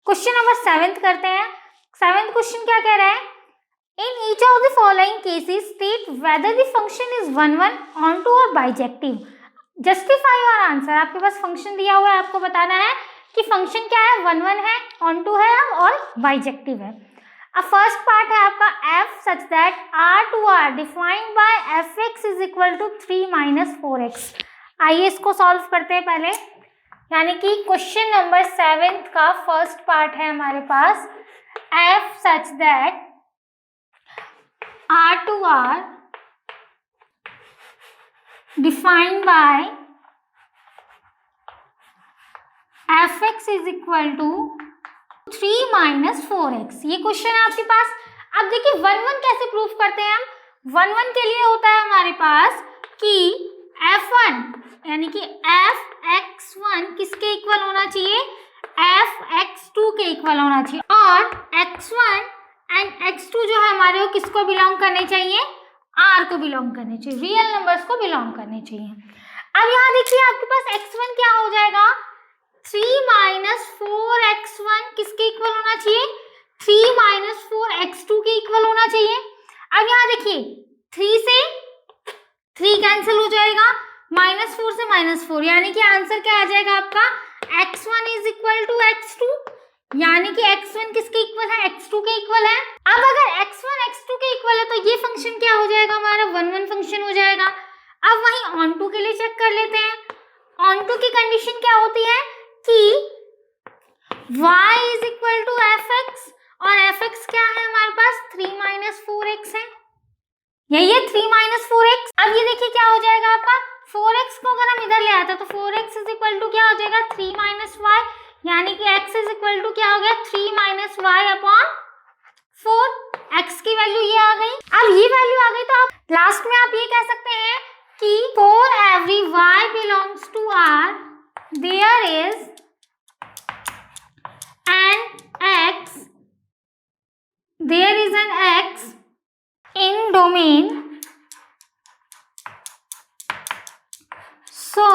क्वेश्चन नंबर 7 करते हैं। 7th क्वेश्चन क्या कह रहा है, in each of the following cases state whether the function is 1 1 onto or bijective, justify your answer। आपके पास फंक्शन दिया हुआ है, आपको बताना है कि फंक्शन क्या है, 1 1 है, onto है और bijective है। अब फर्स्ट पार्ट है आपका f such that r to r defined by fx is equal to 3 minus 4x। आइए इसको सॉल्व करते हैं पहले, यानी कि क्वेश्चन नंबर 7 का फर्स्ट पार्ट है हमारे पास f such that r to r defined by fx is equal to 3 minus 4x। ये क्वेश्चन है आपके पास। अब देखिए 1 1 कैसे प्रूफ करते हैं हम, 1 1 के लिए होता है हमारे पास कि f1 यानी कि fx1 किसके इक्वल होना चाहिए, fx2 के इक्वल होना चाहिए, और x1 एंड x2 जो है हमारे वो किसको बिलोंग करने चाहिए, r को बिलोंग करने चाहिए, रियल नंबर्स को बिलोंग करने चाहिए। अब यहाँ देखिए आपके पास x1 क्या हो जाएगा, 3 माइनस 4x1 किसके इक्वल होना चाहिए, 3 माइनस 4x2 के इक्वल होना चाहिए। अब यहाँ देखिए 3 से 3 कैंसिल हो जाएगा, -4 से -4, यानी कि आंसर क्या आ जाएगा आपका x1 is equal to x2, यानी कि x1 किसके इक्वल है, x2 के इक्वल है। अब अगर x1 x2 के इक्वल है तो ये फंक्शन क्या हो जाएगा हमारा 1 1 फंक्शन हो जाएगा। अब वहीं ऑन टू के लिए चेक कर लेते हैं। ऑन टू की कंडीशन क्या होती है कि y is equal to fx, और fx क्या है हमारे पास 3 माइनस 4x है, यही है 3 माइनस 4x। अब ये देखिए क्या हो जाएगा आपका 4x को अगर हम इधर ले आते तो 4x इज इक्वल टू क्या हो जाएगा 3 माइनस y, यानी कि x इज इक्वल टू क्या हो गया 3 माइनस y अपॉन 4। x की वैल्यू ये आ गई। अब ये वैल्यू आ गई तो आप लास्ट में आप ये कह सकते हैं कि for every y belongs to R there is an x in domain, so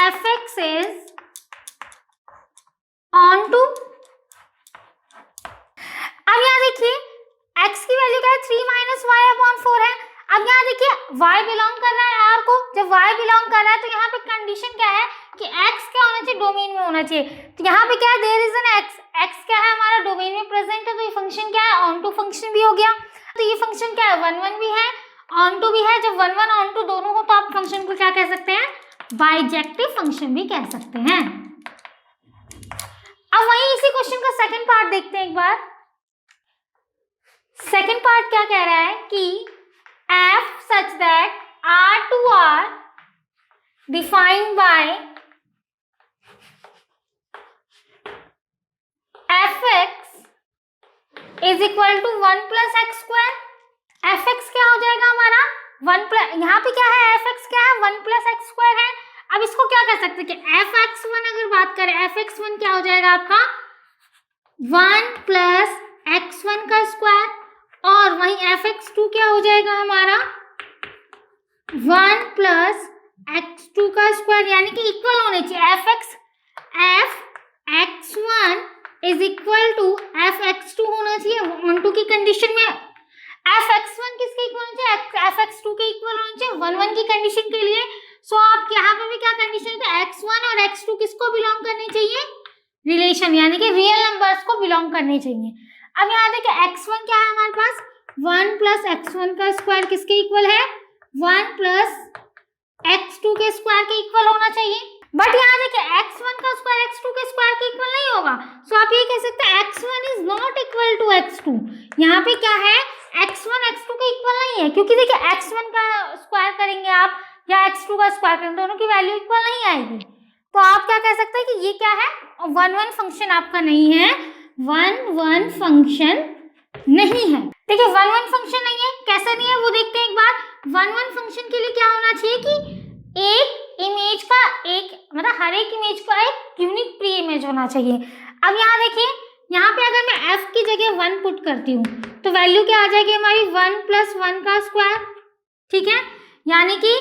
fx is onto। अब यहाँ देखिए x की वैल्यू क्या है 3 माइनस वाई अपॉन 4 है। अब यहाँ देखिए y बिलोंग कर रहा है r को, जब y बिलोंग कर रहा है तो यहाँ पे कंडीशन क्या है कि x क्या होना चाहिए, डोमेन में होना चाहिए। तो यहाँ पे क्या है देयर इज एन x क्या है हमारा डोमेन में प्रेजेंट है, तो ये फंक्शन क्या है ऑन टू फंक्शन भी हो गया। तो ये फंक्शन क्या है 1 1 भी है ऑन टू भी है। जब 1 1 ऑन टू दोनों हो तो आप फंक्शन को क्या कह सकते हैं, बाइजेक्टिव फंक्शन भी कह सकते हैं। अब वही इसी क्वेश्चन का सेकंड पार्ट देखते हैं एक बार। सेकंड पार्ट क्या कह रहा है कि f such that r to r defined by f f x is equal to 1 plus x square. F x क्या हो जाएगा हमारा 1 प्लस, यहाँ पे क्या है एफ एक्स क्या है 1 प्लस एक्स स्क्वायर है। अब इसको क्या कर सकते हैं कि एफ एक्स वन अगर बात करें, एफ एक्स वन क्या हो जाएगा आपका 1 प्लस एक्स वन का स्क्वायर, और वहीं एफ एक्स टू क्या हो जाएगा हमारा 1 प्लस एक्स टू का स्क्वायर, यानी कि इक्वल होने चाहिए। F x one is equal to f x two होना चाहिए। 1 2 की कंडीशन में एफ एक्स वन किसके इक्वल होना चाहिए, एफ एक्स टू के इक्वल होना चाहिए 1 1 की कंडीशन के लिए। सो आप यहाँ पे भी क्या कंडीशन होता है एक्स वन और एक्स टू किसको बिलोंग करने चाहिए, रिलेशन, यानी कि रियल नंबर्स को बिलोंग करने चाहिए। अब यहाँ देखिए एक्स वन क्या है हमारे पास 1 प्लस एक्स वन का स्क्वायर किसके इक्वल है 1 प्लस एक्स टू के स्क्वायर के इक्वल होना चाहिए। बट यहाँ देखिए एक्स वन का स्क्वायर एक्स टू के स्क्वायर के इक्वल नहीं होगा। सो आप ये कह सकते हैं x one is not equal to x two. यहाँ पे क्या है एक्स वन एक्स टू के इक्वल नहीं है, क्योंकि देखिए एक्स वन का स्क्वायर करेंगे आप या एक्स टू का स्क्वायर करेंगे, दोनों की वैल्यू इक्वल नहीं आएगी। तो आप क्या कह सकते हैं कि ये क्या है 1 1 फंक्शन आपका नहीं है, 1 1 फंक्शन नहीं है। देखिए 1 1 फंक्शन नहीं है, कैसे नहीं है वो देखते हैं एक बार। 1 1 फंक्शन के लिए क्या होना चाहिए कि एक इमेज का एक मतलब हर एक इमेज का एक यूनिक प्री इमेज होना चाहिए। अब यहाँ देखिए, यहाँ पे अगर मैं f की जगह 1 पुट करती हूँ तो वैल्यू क्या आ जाएगी हमारी 1 प्लस 1 का स्क्वायर, ठीक है, यानी कि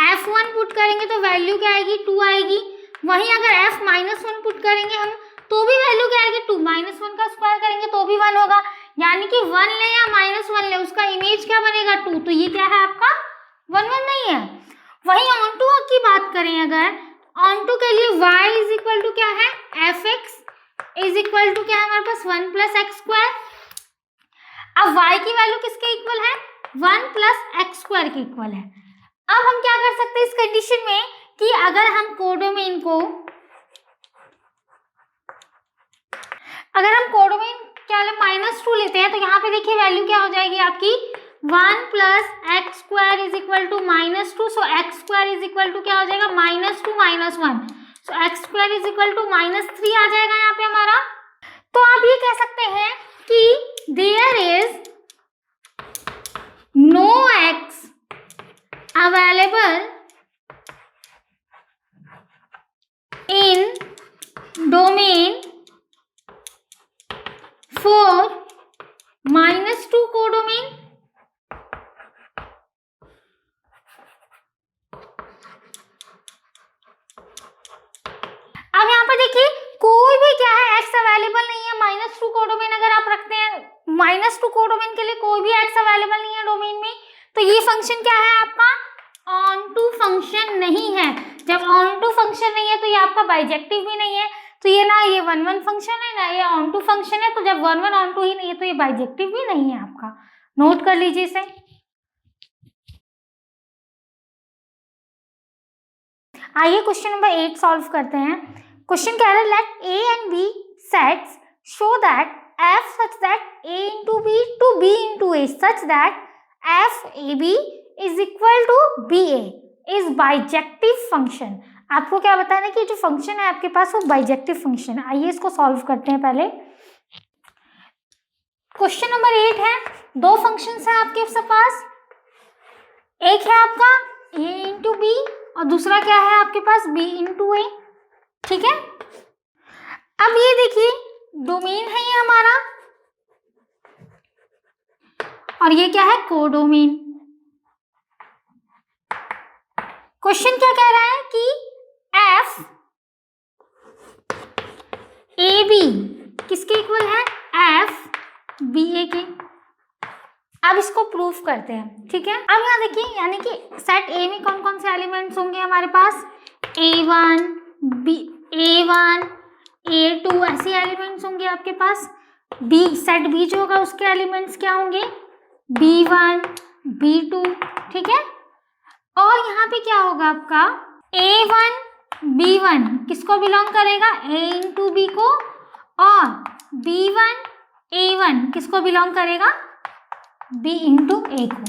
f1 पुट करेंगे तो वैल्यू क्या आएगी 2 आएगी। वहीं अगर f माइनस 1 पुट करेंगे हम तो भी वैल्यू क्या आएगी 2, माइनस 1 का स्क्वायर करेंगे तो भी 1 होगा, यानी कि 1 ले या माइनस 1 ले उसका इमेज क्या बनेगा 2। तो ये क्या है आपका 1 1 नहीं है। वहीं ऑन टू की बात करें, अगर ऑन टू के लिए y इज इक्वल टू क्या है f x is equal to क्या है हमारे पास 1 प्लस एक्स स्क्वायर। अब y की वैल्यू किसके इक्वल है 1 प्लस एक्स स्क्वायर के इक्वल है। अब हम क्या कर सकते हैं इस कंडीशन में कि अगर हम कोडोमेन क्या -2 लेते हैं तो यहाँ पे देखिए वैल्यू क्या हो जाएगी आपकी 1 plus x square is equal to -2। So x square is equal to क्या हो जाएगा -2 -1, so x square is equal to -3 आ जाएगा यहाँ पे हमारा। तो आप ये कह सकते हैं कि there is no x available in domain for -2 codomain। अब यहाँ पर देखिए कोई भी क्या है x अवेलेबल नहीं है -2 कोडोमेन अगर आप रखते हैं -2 कोडोमेन के लिए कोई भी x अवेलेबल नहीं है डोमेन में, तो ये फंक्शन क्या है आपका ऑन टू फंक्शन नहीं है। जब ऑन टू फंक्शन नहीं है तो ये आपका बाइजेक्टिव भी नहीं है, तो ये ना ये 1 1 फंक्शन है ना ये ऑन टू फंक्शन है। तो जब 1 1 ऑन टू ही नहीं है तो ये बाइजेक्टिव भी नहीं है आपका, नोट कर लीजिए इसे। आइए क्वेश्चन नंबर 8 सॉल्व करते हैं। क्वेश्चन कह रहा है let a and b sets show that f such that a into b to b into a such that f a b is equal to b a is bijective function. आपको क्या बताना है कि जो फंक्शन है आपके पास वो बाइजेक्टिव फंक्शन है। आइए इसको सॉल्व करते हैं। पहले क्वेश्चन नंबर 8 है, दो फंक्शंस हैं आपके पास, एक है आपका a इंटू बी और दूसरा क्या है आपके पास b इंटू ए, ठीक है। अब ये देखिए डोमेन है ये हमारा और ये क्या है कोडोमेन। क्वेश्चन क्या कह रहा है कि f ए बी किसके इक्वल है f बी ए के। अब इसको प्रूफ करते हैं, ठीक है। अब यहाँ देखिए यानी कि सेट ए में कौन कौन से एलिमेंट्स होंगे हमारे पास a1 a2 ऐसे एलिमेंट्स होंगे आपके पास। बी सेट बी जो होगा उसके एलिमेंट्स क्या होंगे b1 b2, ठीक है। और यहाँ पे क्या होगा आपका a1 b1 किसको बिलोंग करेगा a इंटू बी को, और b1 a1 किसको बिलोंग करेगा b इंटू ए को।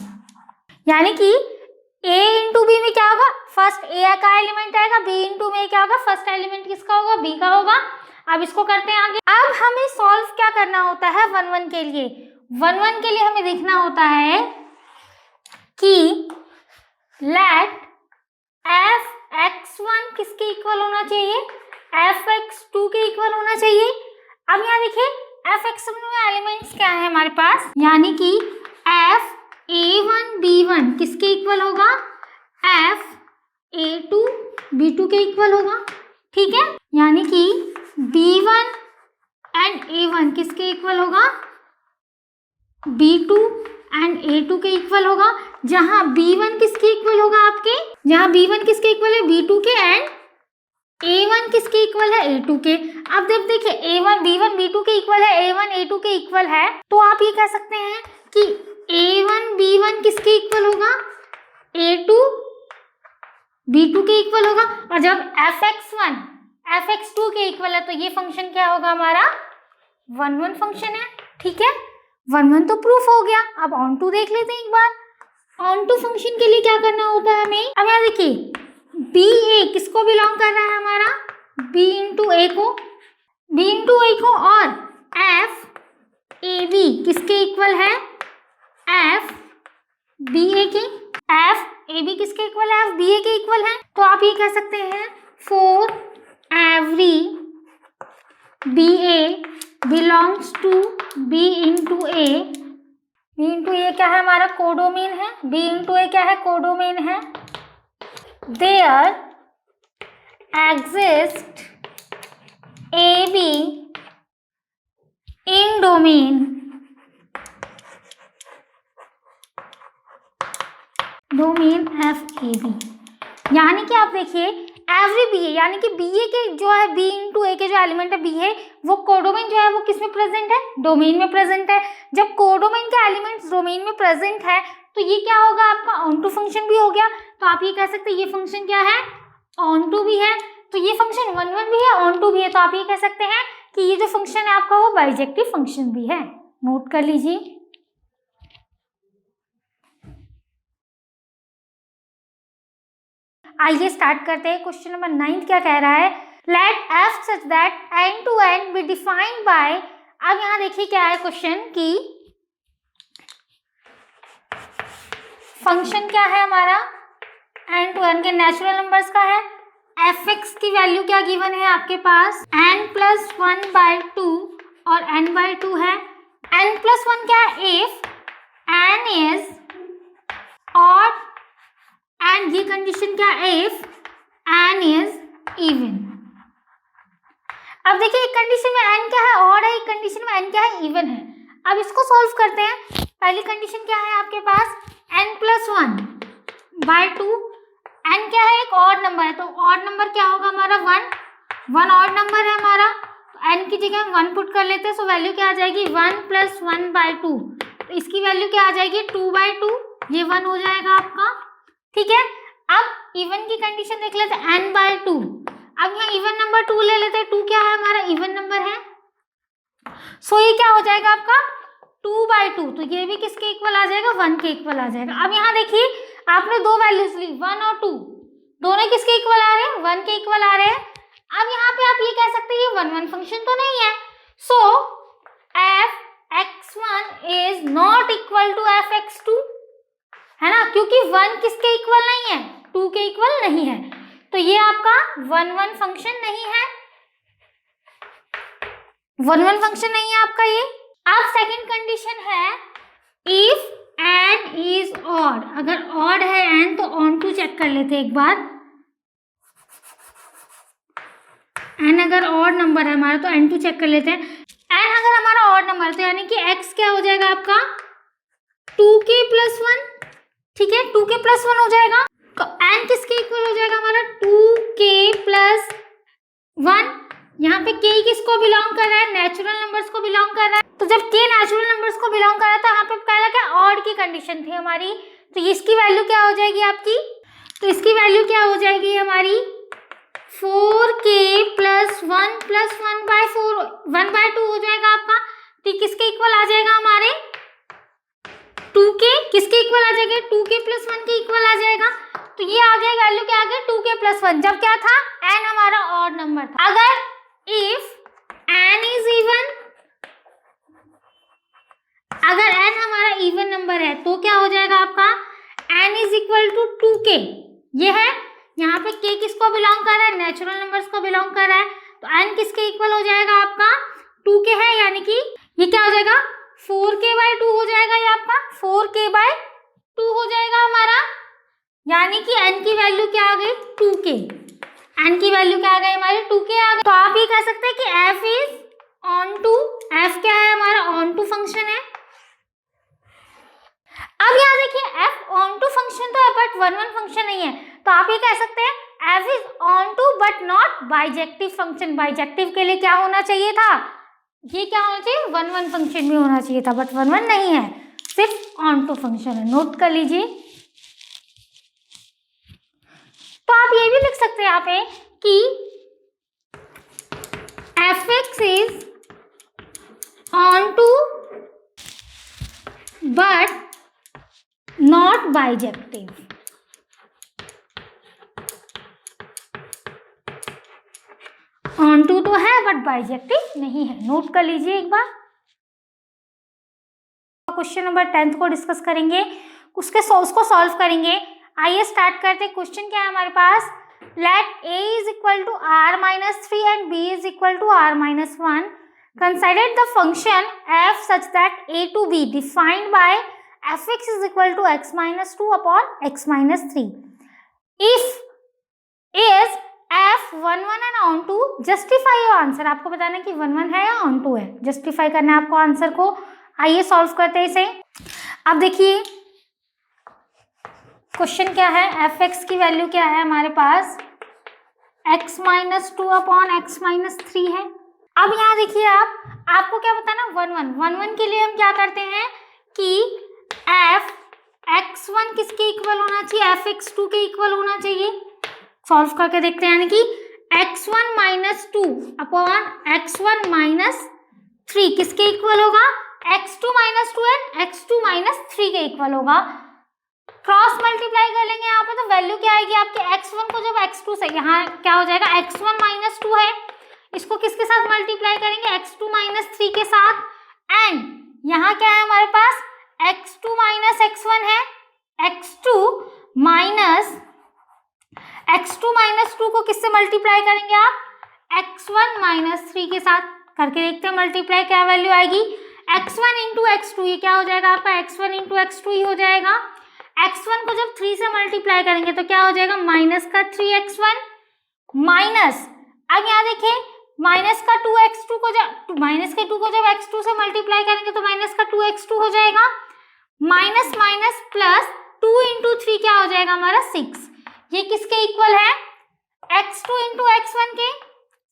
यानी कि a इंटू बी में क्या होगा फर्स्ट a का एलिमेंट आएगा, b इंटू में क्या होगा फर्स्ट एलिमेंट किसका होगा b का होगा। अब इसको करते हैं आगे। अब हमें सॉल्व क्या करना होता है 1 1 के लिए। 1 1 के लिए हमें देखना होता है कि लेट fx1 किसके इक्वल होना चाहिए, fx2 के इक्वल होना चाहिए। अब यहाँ देखिए fx1 में एलिमेंट्स क्या है हमारे पास, यानी कि fa1b1 किसके इक्वल होगा, fa2 b2 के इक्वल होगा। ठीक है, यानी कि b1 एंड a1 किसके इक्वल होगा, b2 एंड a2 के इक्वल होगा। जहां b1 किसके इक्वल होगा आपके, जहां b1 किसके इक्वल है, b2 के, एंड a1 किसके इक्वल है, a2 के। अब जब देखिए a1 b1 b2 के इक्वल है, a1 a2 के इक्वल है, तो आप ये कह सकते हैं कि a1 b1 किसके इक्वल होगा, a2 b2 के इक्वल होगा। और जब fx1 fx2 के इक्वल है तो ये फंक्शन क्या होगा हमारा, 1 1 फंक्शन है। ठीक है, 1 1 तो प्रूफ हो गया। अब ऑन टू देख लेते हैं एक बार। ऑन टू फंक्शन के लिए क्या करना होता है हमें, अब यहाँ देखिए बी ए किसको बिलोंग कर रहा है हमारा, b इंटू ए को, और f ए बी किसके इक्वल है, f बी ए के, f ए बी किसके इक्वल है, f बी ए के इक्वल है। तो आप ये कह सकते हैं for every B A belongs to b into A, b into A क्या है हमारा, कोडोमेन है, b इंटू ए क्या है, कोडोमेन है। There exist AB in domain FAB, यानी कि आप देखिए एवरी बी ए, यानी कि बी ए के जो है बी इंटू ए के जो एलिमेंट है बी है, वो कोडोमेन जो है वो किस में प्रेजेंट है, डोमेन में प्रेजेंट है। जब कोडोमेन के एलिमेंट्स डोमेन में प्रेजेंट है तो ये क्या होगा आपका ऑन टू फंक्शन भी हो गया। तो आप ये कह सकते हैं ये फंक्शन क्या है, ऑन टू भी है। तो ये फंक्शन 1 1 भी है, ऑन टू भी है। तो आप ये कह सकते हैं कि ये जो फंक्शन है आपका वो बाइजेक्टिव फंक्शन भी है। नोट कर लीजिए। आइए स्टार्ट करते हैं। क्वेश्चन नंबर 9 क्या कह रहा है, let f such that n to n be defined by. अब यहाँ देखिए क्या है क्वेश्चन की फंक्शन क्या है हमारा, n टू n के नेचुरल नंबर्स का है। fx की वैल्यू क्या गिवन है आपके पास, n+1/2 और n/2 है। n+1 क्या है, if n is odd, and ये कंडीशन क्या है, इफ n इज इवन। अब देखिए एक कंडीशन में n क्या है, ऑड है, एक कंडीशन में n क्या है, इवन है। अब इसको सॉल्व करते हैं। पहली कंडीशन क्या है आपके पास, n+1/2, n क्या है, एक ऑड नंबर है, तो ऑड नंबर क्या होगा हमारा 1 ऑड नंबर है हमारा, तो n की जगह हम 1 पुट कर लेते हैं। सो वैल्यू क्या आ जाएगी, 1+1/2, तो इसकी वैल्यू क्या आ जाएगी 2/2, ये 1 हो जाएगा आपका। ठीक है, अब इवन की कंडीशन देख लेते हैं, n/2। अब यहाँ इवन नंबर 2 ले लेते हैं, 2 क्या है हमारा, इवन नंबर है। सो ये क्या हो जाएगा आपका 2/2, तो ये भी किसके इक्वल आ जाएगा, 1 के इक्वल आ जाएगा। अब यहाँ देखिए आपने दो वैल्यूज ली, 1 और 2, दोनों किसके इक्वल आ रहे हैं, 1 के इक्वल आ रहे हैं। अब यहाँ पे आप ये कह सकते हैं ये 1 1 फंक्शन तो नहीं है। So fx1 is not equal to fx2, है ना, क्योंकि 1 किसके इक्वल नहीं है, 2 के इक्वल नहीं है। तो ये आपका 1 1 फंक्शन नहीं है, 1 1 फंक्शन नहीं है आपका ये। अब सेकंड कंडीशन है, इफ n इज ऑड, अगर ऑड है n तो ऑन टू चेक कर लेते हैं एक बार। n अगर ऑड नंबर है हमारा तो n2 चेक कर लेते हैं। n अगर हमारा ऑड नंबर है तो यानी कि x क्या हो जाएगा आपका 2k+1, ठीक है, 2k+1 हो जाएगा। तो n किसके इक्वल हो जाएगा हमारा 2k+1। यहाँ पे k किसको बिलोंग कर रहा है, नेचुरल नंबर्स को बिलोंग कर रहा है। तो जब k नेचुरल नंबर्स को बिलोंग कर रहा है तो यहाँ पे पहला क्या ऑड की कंडीशन थी हमारी, तो इसकी वैल्यू क्या हो जाएगी आपकी, तो इसकी वैल्यू क्या हो जाएगी हमारी 4k+1 + 1/2 हो जाएगा आपका। तो किसके इक्वल आ जाएगा हमारे 2k, किसके इक्वल आ जाएगा 2k+1 के इक्वल आ जाएगा। तो ये आ गया वैल्यू क्या आ गया 2k+1, जब क्या था n हमारा ऑड नंबर था। अगर इफ n इज इवन, अगर n हमारा इवन नंबर है तो क्या हो जाएगा आपका n is equal to 2k। ये है, यहाँ पे k किसको बिलोंग कर रहा है, नेचुरल नंबर्स को बिलोंग कर रहा है, तो n किसके इक्वल हो जाएगा आपका 2k है, यानी कि ये क्या हो जाएगा 4k/2 हो जाएगा, ये आपका 4k/2 हो जाएगा हमारा, यानी कि n की वैल्यू क्या आ गई 2k, n की वैल्यू क्या आ गई हमारी 2k आ गई। तो आप ये कह सकते हैं कि f is on to, f क्या है हमारा ऑन टू फंक्शन है। अब यहाँ देखिए f ऑन टू फंक्शन तो है बट 1 1 फंक्शन नहीं है, तो आप ये कह सकते हैं f is on to but not bijective function. Bijective के लिए क्या होना चाहिए था, ये क्या होना चाहिए 1 1 फंक्शन भी होना चाहिए था, बट 1 1 नहीं है, सिर्फ ऑन टू फंक्शन है, नोट कर लीजिए। तो आप ये भी लिख सकते हैं यहाँ पे कि fx is on to but not bijective. Onto तो है बट बाइजेक्टिव नहीं है, नोट कर लीजिए एक बार। क्वेश्चन नंबर 10 को डिस्कस करेंगे, उसको सॉल्व करेंगे। आइए स्टार्ट करते हैं। क्वेश्चन क्या है हमारे पास, let a is equal to r-3 and b is equal to r-1। Consider the function f such that a to b defined by fx is equal to x-2 upon x-3. If is f 1 1 and on to, justify your answer। आपको बताना है कि 1 1 है या on to है, जस्टिफाई करना है आपको आंसर को। आइए सॉल्व करते हैं इसे। अब देखिए क्वेश्चन क्या है, fx की वैल्यू क्या है हमारे पास x-2 अपॉन x-3 है। अब यहाँ देखिए आपको क्या बताना 1 1 के लिए हम क्या करते हैं कि f x1 किसके इक्वल होना चाहिए, fx2 के इक्वल होना चाहिए। सॉल्व करके देखते हैं, यानी कि x1 - 2 अपॉन x1 - 3 किसके इक्वल होगा, x2 - 2 एंड x2 - 3 के इक्वल होगा। क्रॉस मल्टीप्लाई कर लेंगे यहाँ पे, तो वैल्यू क्या आएगी आपके x1 को जब x2 से, यहाँ क्या हो जाएगा x1 - 2 है, इसको किसके साथ मल्टीप्लाई करेंगे x2 - 3 के साथ, एंड यहाँ क्या है हमारे पास x2 - x1 है, x2 - 2 को किससे मल्टीप्लाई करेंगे आप x1 - 3 के साथ, करके देखते हैं मल्टीप्लाई क्या वैल्यू आएगी, x1 × x2, ये क्या हो जाएगा आपका x1 × x2 ही हो जाएगा। x1 को जब 3 से मल्टीप्लाई करेंगे तो क्या हो जाएगा -3x1 माइनस, अब यहाँ देखिए -2x2 को जब -2 को जब x2 से मल्टीप्लाई करेंगे तो -2x2 हो जाएगा, माइनस माइनस प्लस 2 × 3 क्या हो जाएगा हमारा 6। ये किसके इक्वल है x2 × x1 के।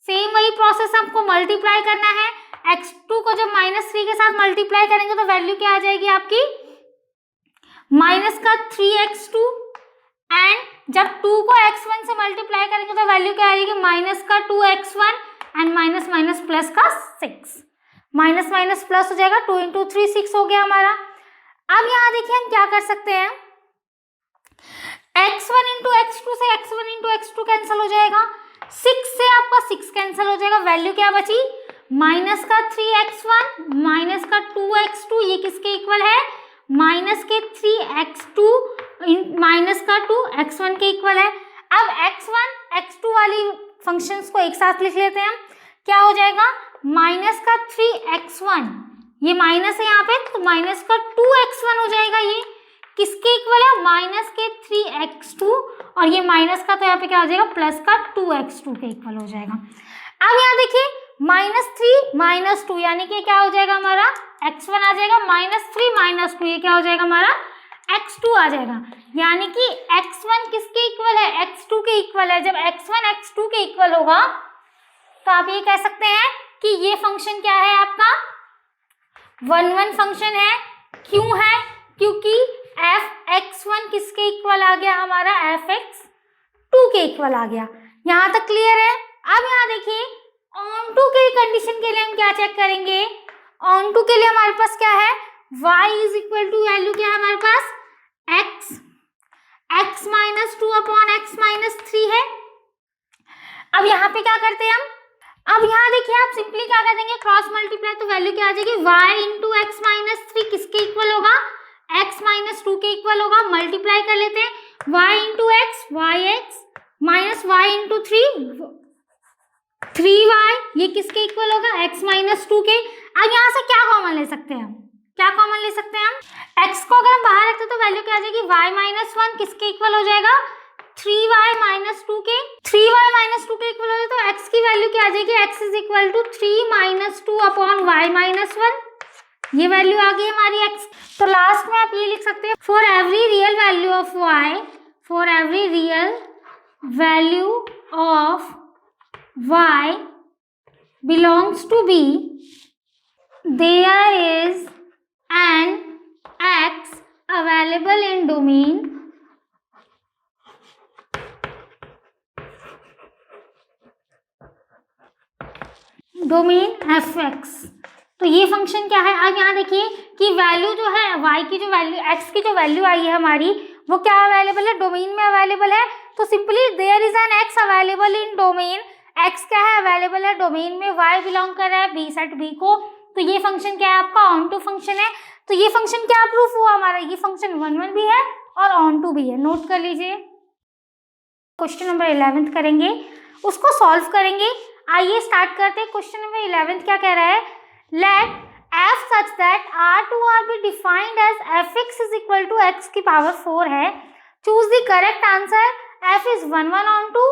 सेम वही प्रोसेस आपको मल्टीप्लाई करना है, x2 को जब -3 के साथ मल्टीप्लाई करेंगे तो वैल्यू क्या आ जाएगी आपकी -3x2, एंड जब 2 को x1 से मल्टीप्लाई करेंगे तो वैल्यू क्या आएगी -2x1 and minus minus plus का 6, माइनस माइनस प्लस हो जाएगा, 2 × 3 6 हो गया हमारा। अब यहाँ देखिए हम क्या कर सकते हैं, x1 × x2 से x1 × x2 कैंसिल हो जाएगा, 6 से आपका 6 कैंसिल हो जाएगा, वैल्यू क्या बची -3x1 -2x2, ये किसके इक्वल है -3x2 -2x1 के इक्वल है। अब x1 x2 वाली फंक्शंस को एक साथ लिख लेते हैं हम, क्या हो जाएगा -3x1, ये माइनस है यहाँ पे तो -2x1 हो जाएगा, ये किसके इक्वल है -3x2, और ये माइनस का तो यहाँ पे क्या हो जाएगा +2x2 के इक्वल हो जाएगा। अब यहाँ देखिए -3 - 2 यानी कि क्या हो जाएगा हमारा x1 आ जाएगा, -3 - 2 ये क्या हो जाएगा हमारा x2 आ जाएगा, यानी कि x1 किसके इक्वल है x2 के इक्वल है। जब x1 x2 के इक्वल होगा तो आप ये कह सकते हैं कि ये फंक्शन क्या है आपका 1 1 फंक्शन है। क्यों है, क्योंकि fx1 किसके इक्वल आ गया हमारा fx2 के इक्वल आ गया। यहाँ तक क्लियर है। अब यहाँ देखिए ऑन टू के कंडीशन के लिए हम क्या चेक करेंगे, ऑन टू के लिए हमारे पास क्या है y is equal to value क्या है हमारे पास x -2 अपॉन x -3 है। अब यहाँ पे क्या करते हैं हम, अब यहाँ देखिए आप सिंपली क्या कर देंगे, क्रॉस मल्टीप्लाई, तो वैल्यू क्या आ जाएगी, y इंटू एक्स माइनस 3 किसके इक्वल होगा, x माइनस 2 के इक्वल होगा। मल्टीप्लाई कर लेते हैं, y into x y x minus y into 3y, ये किसके इक्वल होगा, x माइनस 2 के। अब यहाँ से क्या कॉमन ले सकते हैं हम, क्या कॉमन ले सकते हैं हम, x को अगर हम बाहर रखते तो वैल्यू क्या आ जाएगी, y माइनस 1 किसके इक्वल हो जाएगा, 3y माइनस 2 के। 3y माइनस 2 के इक्वल हो जाए तो x की वैल्यू क्या आ जाएगी, x is equal to 3 minus 2 upon y minus 1, ये वैल्यू आ गई हमारी x। तो लास्ट में आप ये लिख सकते हैं, for every real value of y, for every real value of y belongs to b, there is an x available in domain f(x). तो ये फंक्शन क्या है, अब यहाँ देखिए कि वैल्यू जो है y की जो वैल्यू, x की जो वैल्यू आई है हमारी, वो क्या अवेलेबल है, डोमेन में अवेलेबल है। तो simply there is an x available in domain, x क्या है, अवेलेबल है डोमेन में, y बिलोंग कर रहा है b सेट b को। तो ये फंक्शन क्या है आपका, ऑन टू फंक्शन है। तो ये फंक्शन क्या प्रूफ हुआ हमारा, ये फंक्शन 1 भी है और ऑन टू भी है, नोट कर लीजिए। क्वेश्चन नंबर 11 करेंगे, उसको सॉल्व करेंगे। आइए स्टार्ट करते हैं। क्वेश्चन नंबर 11 क्या कह रहा है, let f such that R2R be defined as fx is equal to x की पावर 4 है। Choose the correct answer, f is 1 1 on 2,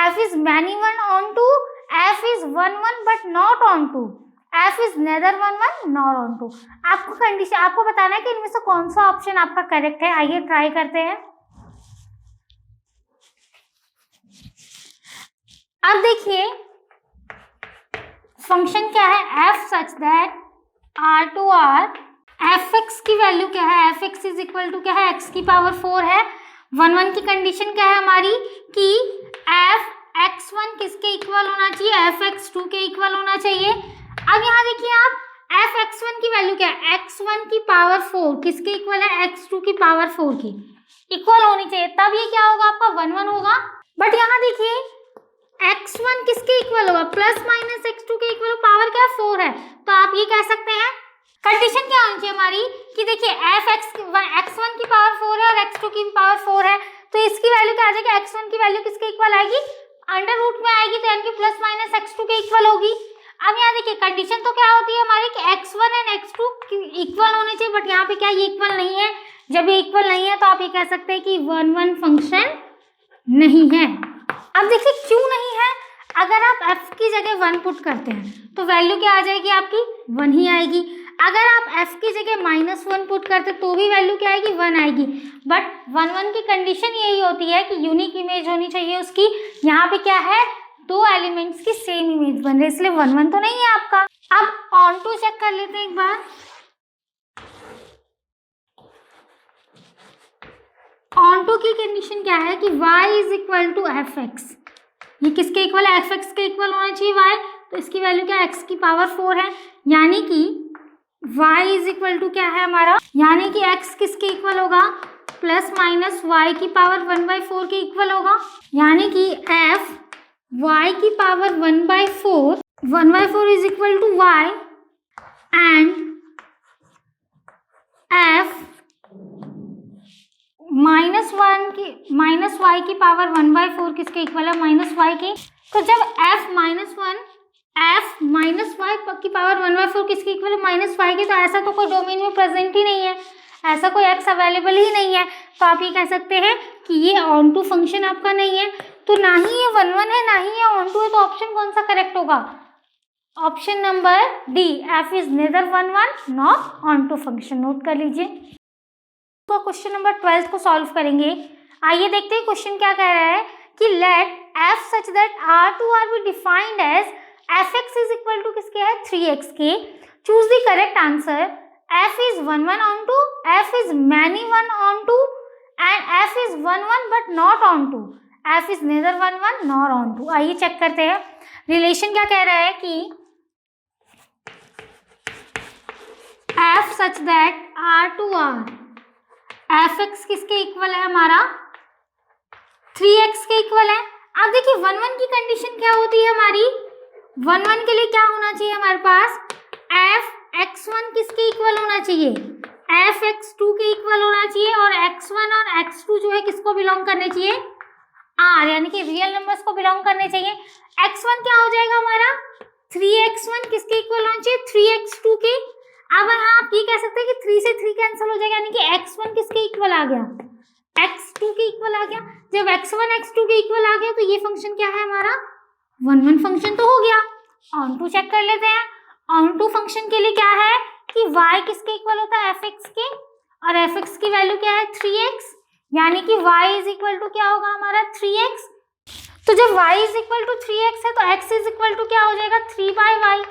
f is many 1 on 2, f is 1 1 but not on 2, f is neither 1 1 nor on 2। आपको कंडीशन, आपको बताना है कि इनमें से कौन सा ऑप्शन आपका करेक्ट है। आइए ट्राई करते हैं। अब देखिए फंक्शन क्या है, f such that R2R, fx की वैल्यू क्या है, fx इज इक्वल टू क्या है, x की पावर 4 है। 1 1 की कंडीशन क्या है हमारी कि fx1 किसके इक्वल होना चाहिए, fx2 के इक्वल होना चाहिए। अब यहाँ देखिए आप fx1 की वैल्यू क्या है, x1 की पावर 4 किसके इक्वल है, x2 की पावर 4 की इक्वल होनी चाहिए, तब ये क्या होगा आपका 1 1 होगा। बट यहाँ देखिए x1 किसके इक्वल होगा, प्लस माइनस x2 के इक्वल, पावर क्या 4 है। तो आप ये कह सकते हैं कंडीशन क्या होनी चाहिए हमारी कि देखिए x1 की पावर 4 है और x2 की भी पावर 4 है, तो इसकी वैल्यू क्या आ जाएगी, x1 की वैल्यू किसके इक्वल आएगी, अंडर रूट में आएगी, तो यानी कि प्लस माइनस x2 के इक्वल होगी। अब यहाँ देखिए कंडीशन तो क्या होती है हमारी कि x1 एंड x2 इक्वल होने चाहिए, बट यहाँ पे क्या ये इक्वल नहीं है। जब ये इक्वल नहीं है तो आप ये कह सकते हैं कि 1 1 फंक्शन नहीं है। अब देखिए क्यों नहीं है, अगर आप f की जगह 1 पुट करते हैं तो वैल्यू क्या आ जाएगी आपकी 1 ही आएगी। अगर आप f की जगह -1 पुट करते तो भी वैल्यू क्या आएगी 1 आएगी। बट 1 1 की कंडीशन यही होती है कि यूनिक इमेज होनी चाहिए उसकी। यहाँ पे क्या है, दो एलिमेंट्स की सेम इमेज बन रही है, इसलिए 1 1 तो नहीं है आपका। अब ऑन टू चेक कर लेते हैं एक बार। ऑन टू की कंडीशन क्या है कि y is equal to fx, ये किसके इक्वल है, fx के इक्वल होना चाहिए y, तो इसकी वैल्यू क्या है, x की पावर 4 है, यानी कि y इज इक्वल टू क्या है हमारा, यानी कि x किसके इक्वल होगा, प्लस माइनस y की पावर 1/4 के इक्वल होगा, यानी कि f y की power 1/4 is equal to y and f minus y की पावर 1/4 किसके इक्वल है, माइनस वाई के। तो जब f माइनस वाई की पावर 1/4 किसके इक्वल है, माइनस वाई के, तो ऐसा तो कोई डोमेन में प्रेजेंट ही नहीं है, ऐसा कोई x अवेलेबल ही नहीं है। तो आप ये कह सकते हैं कि ये ऑन टू फंक्शन आपका नहीं है। तो ना ही ये 1 1 है, ना ही ये ऑन टू है, तो ऑप्शन कौन सा करेक्ट होगा, option number D, f is neither 1 1 not on to function. Note कर लीजिए। तो क्वेश्चन नंबर 12 को सॉल्व करेंगे। आइए देखते हैं क्वेश्चन क्या कह रहा है कि let f such that R2R be defined as fx is equal to किसके है 3x के। Choose the correct answer, f is 1 1 on 2, f is many 1 on 2 and f is 1 1 but not on 2, f is neither 1 1 nor on 2। आइए चेक करते हैं रिलेशन क्या कह रहा है कि f such that R2R fx किसके इक्वल है हमारा 3x के इक्वल है। अब देखिए 1 1 की कंडीशन क्या होती है हमारी, 1 1 के लिए क्या होना चाहिए हमारे पास, f(x1) किसके इक्वल होना चाहिए, f(x2) के इक्वल होना चाहिए, और x1 और x2 जो है किसको बिलोंग करने चाहिए, r यानी कि रियल नंबर्स को बिलोंग करने चाहिए। x1 क्या हो जाएगा हमारा, 3x1 किसके इक्वल होना चाहिए, 3x2 के। अब यहाँ आप ये कह सकते हैं कि 3 से 3 कैंसिल हो जाएगा, यानी कि x1 किसके इक्वल आ गया, x2 के इक्वल आ गया। जब x1 x2 के इक्वल आ गया तो ये फंक्शन क्या है हमारा, 1 1 फंक्शन तो हो गया। ऑन टू चेक कर लेते हैं। ऑन टू फंक्शन के लिए क्या है कि y किसके इक्वल होता है, fx के, और fx की वैल्यू क्या है 3x, यानी कि y इज इक्वल टू क्या होगा हमारा 3x। तो जब y is equal to 3x है तो x इज इक्वल टू क्या हो जाएगा 3/y।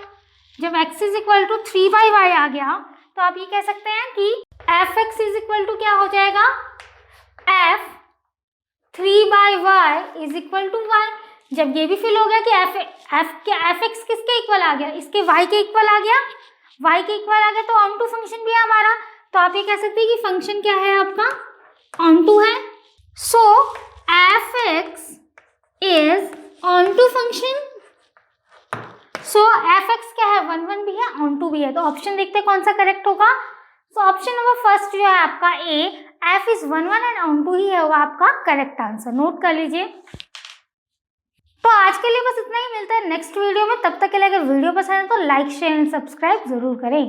जब x is equal to 3/y आ गया तो आप ये कह सकते हैं कि fx इज इक्वल टू क्या हो जाएगा, f 3/y is equal to y। जब ये भी फिल हो गया कि fx किसके इक्वल आ गया, इसके y के इक्वल आ गया, y के इक्वल आ गया, तो ऑन टू फंक्शन भी है हमारा। तो आप ये कह सकते हैं कि फंक्शन क्या है आपका, ऑन टू है। So fx is on to function. So fx क्या है, 1 1 भी है, ऑन टू भी है। तो ऑप्शन देखते हैं कौन सा करेक्ट होगा। सो ऑप्शन नंबर फर्स्ट जो है आपका A, f is 1 1 and onto ही होगा आपका करेक्ट आंसर, नोट कर लीजिए। तो आज के लिए बस इतना ही, मिलता है नेक्स्ट वीडियो में। तब तक के लिए अगर वीडियो पसंद है तो लाइक शेयर एंड सब्सक्राइब जरूर करें।